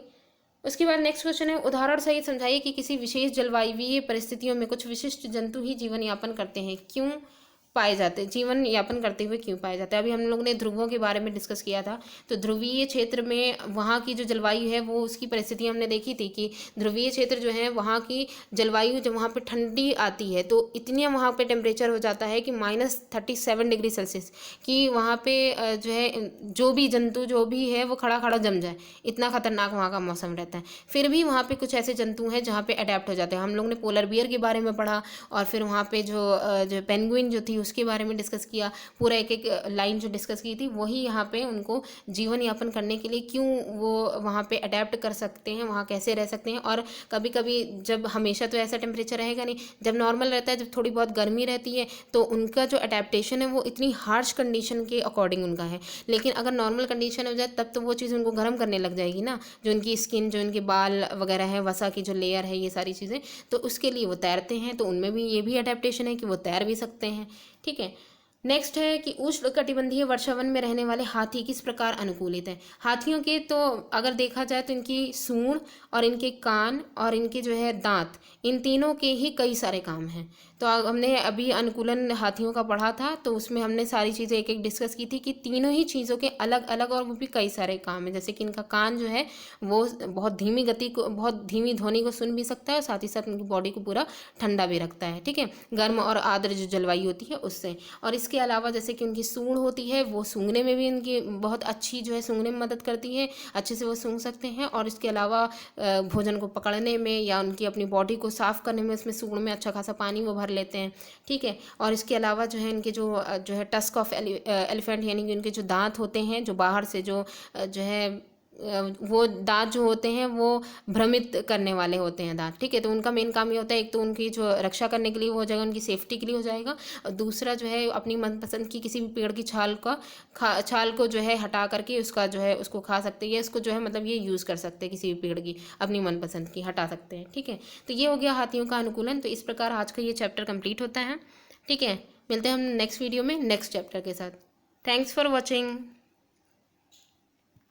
उसके बाद नेक्स्ट क्वेश्चन है, उदाहरण सहित समझाइए कि किसी विशेष जलवायुवीय परिस्थितियों में कुछ विशिष्ट जंतु ही जीवन यापन करते हैं, क्यों पाए जाते हैं, जीवन यापन करते हुए क्यों पाए जाते हैं। अभी हम लोग ने ध्रुवों के बारे में डिस्कस किया था, तो ध्रुवीय क्षेत्र में वहाँ की जो जलवायु है वो उसकी परिस्थिति हमने देखी थी कि ध्रुवीय क्षेत्र जो है वहाँ की जलवायु जब वहाँ पे ठंडी आती है तो इतनी वहाँ पे टेम्परेचर हो जाता है कि -37 डिग्री सेल्सियस, कि वहाँ पे जो है जो भी जंतु जो भी है वो खड़ा खड़ा जम जाए, इतना खतरनाक वहाँ का मौसम रहता है। फिर भी वहाँ पे कुछ ऐसे जंतु हैं जहाँ पे अडेप्ट हो जाते हैं। हम लोग ने पोलर बियर के बारे में पढ़ा, और फिर वहाँ पे जो पेंगुइन जो थी उसके बारे में डिस्कस किया, पूरा एक एक लाइन जो डिस्कस की थी वही यहाँ पे उनको जीवन यापन करने के लिए क्यों वो वहाँ पे अडेप्ट कर सकते हैं, वहाँ कैसे रह सकते हैं। और कभी कभी जब हमेशा तो ऐसा टेम्परेचर रहेगा नहीं, जब नॉर्मल रहता है, जब थोड़ी बहुत गर्मी रहती है तो उनका जो अडेप्टेशन है वो इतनी हार्श कंडीशन के अकॉर्डिंग उनका है। लेकिन अगर नॉर्मल कंडीशन हो जाए तब तो वो चीज़ उनको गर्म करने लग जाएगी ना, जो उनकी स्किन, जो उनके बाल वगैरह है, वसा की जो लेयर है, ये सारी चीज़ें, तो उसके लिए वो तैरते हैं, तो उनमें भी ये भी अडेप्टेशन है कि वो तैर भी सकते हैं। ठीक है, नेक्स्ट है कि उष्णकटिबंधीय वर्षावन में रहने वाले हाथी किस प्रकार अनुकूलित हैं। हाथियों के तो अगर देखा जाए तो इनकी सूंड और इनके कान और इनके जो है दांत, इन तीनों के ही कई सारे काम हैं। तो हमने अभी अनुकूलन हाथियों का पढ़ा था, तो उसमें हमने सारी चीज़ें एक एक डिस्कस की थी कि तीनों ही चीज़ों के अलग अलग और वो भी कई सारे काम हैं। जैसे कि इनका कान जो है वो बहुत धीमी गति को, बहुत धीमी ध्वनि को सुन भी सकता है, और साथ ही साथ उनकी बॉडी को पूरा ठंडा भी रखता है। ठीक है, गर्म और आर्द्र जो जलवायु होती है उससे। और इसके अलावा जैसे कि उनकी सूंड होती है वो सूंघने में भी इनकी बहुत अच्छी जो है सूंघने में मदद करती है, अच्छे से वो सूंघ सकते हैं। और इसके अलावा भोजन को पकड़ने में या उनकी अपनी बॉडी को साफ़ करने में, उसमें सूंड में अच्छा खासा पानी वो भर लेते हैं। ठीक है, और इसके अलावा जो है इनके जो है टस्क ऑफ एलिफेंट, यानी कि उनके जो दांत होते हैं, जो बाहर से जो है वो दांत जो होते हैं वो भ्रमित करने वाले होते हैं दांत। ठीक है, तो उनका मेन काम ये होता है, एक तो उनकी जो रक्षा करने के लिए हो जाएगा, उनकी सेफ्टी के लिए हो जाएगा, और दूसरा जो है अपनी मनपसंद की किसी भी पेड़ की छाल को जो है हटा करके उसका जो है उसको खा सकते हैं, इसको जो है मतलब ये यूज़ कर सकते हैं, किसी भी पेड़ की अपनी मनपसंद की हटा सकते हैं। ठीक है, तो ये हो गया हाथियों का अनुकूलन। तो इस प्रकार आज का ये चैप्टर कंप्लीट होता है। ठीक है, मिलते हैं हम नेक्स्ट वीडियो में नेक्स्ट चैप्टर के साथ। Thanks for watching.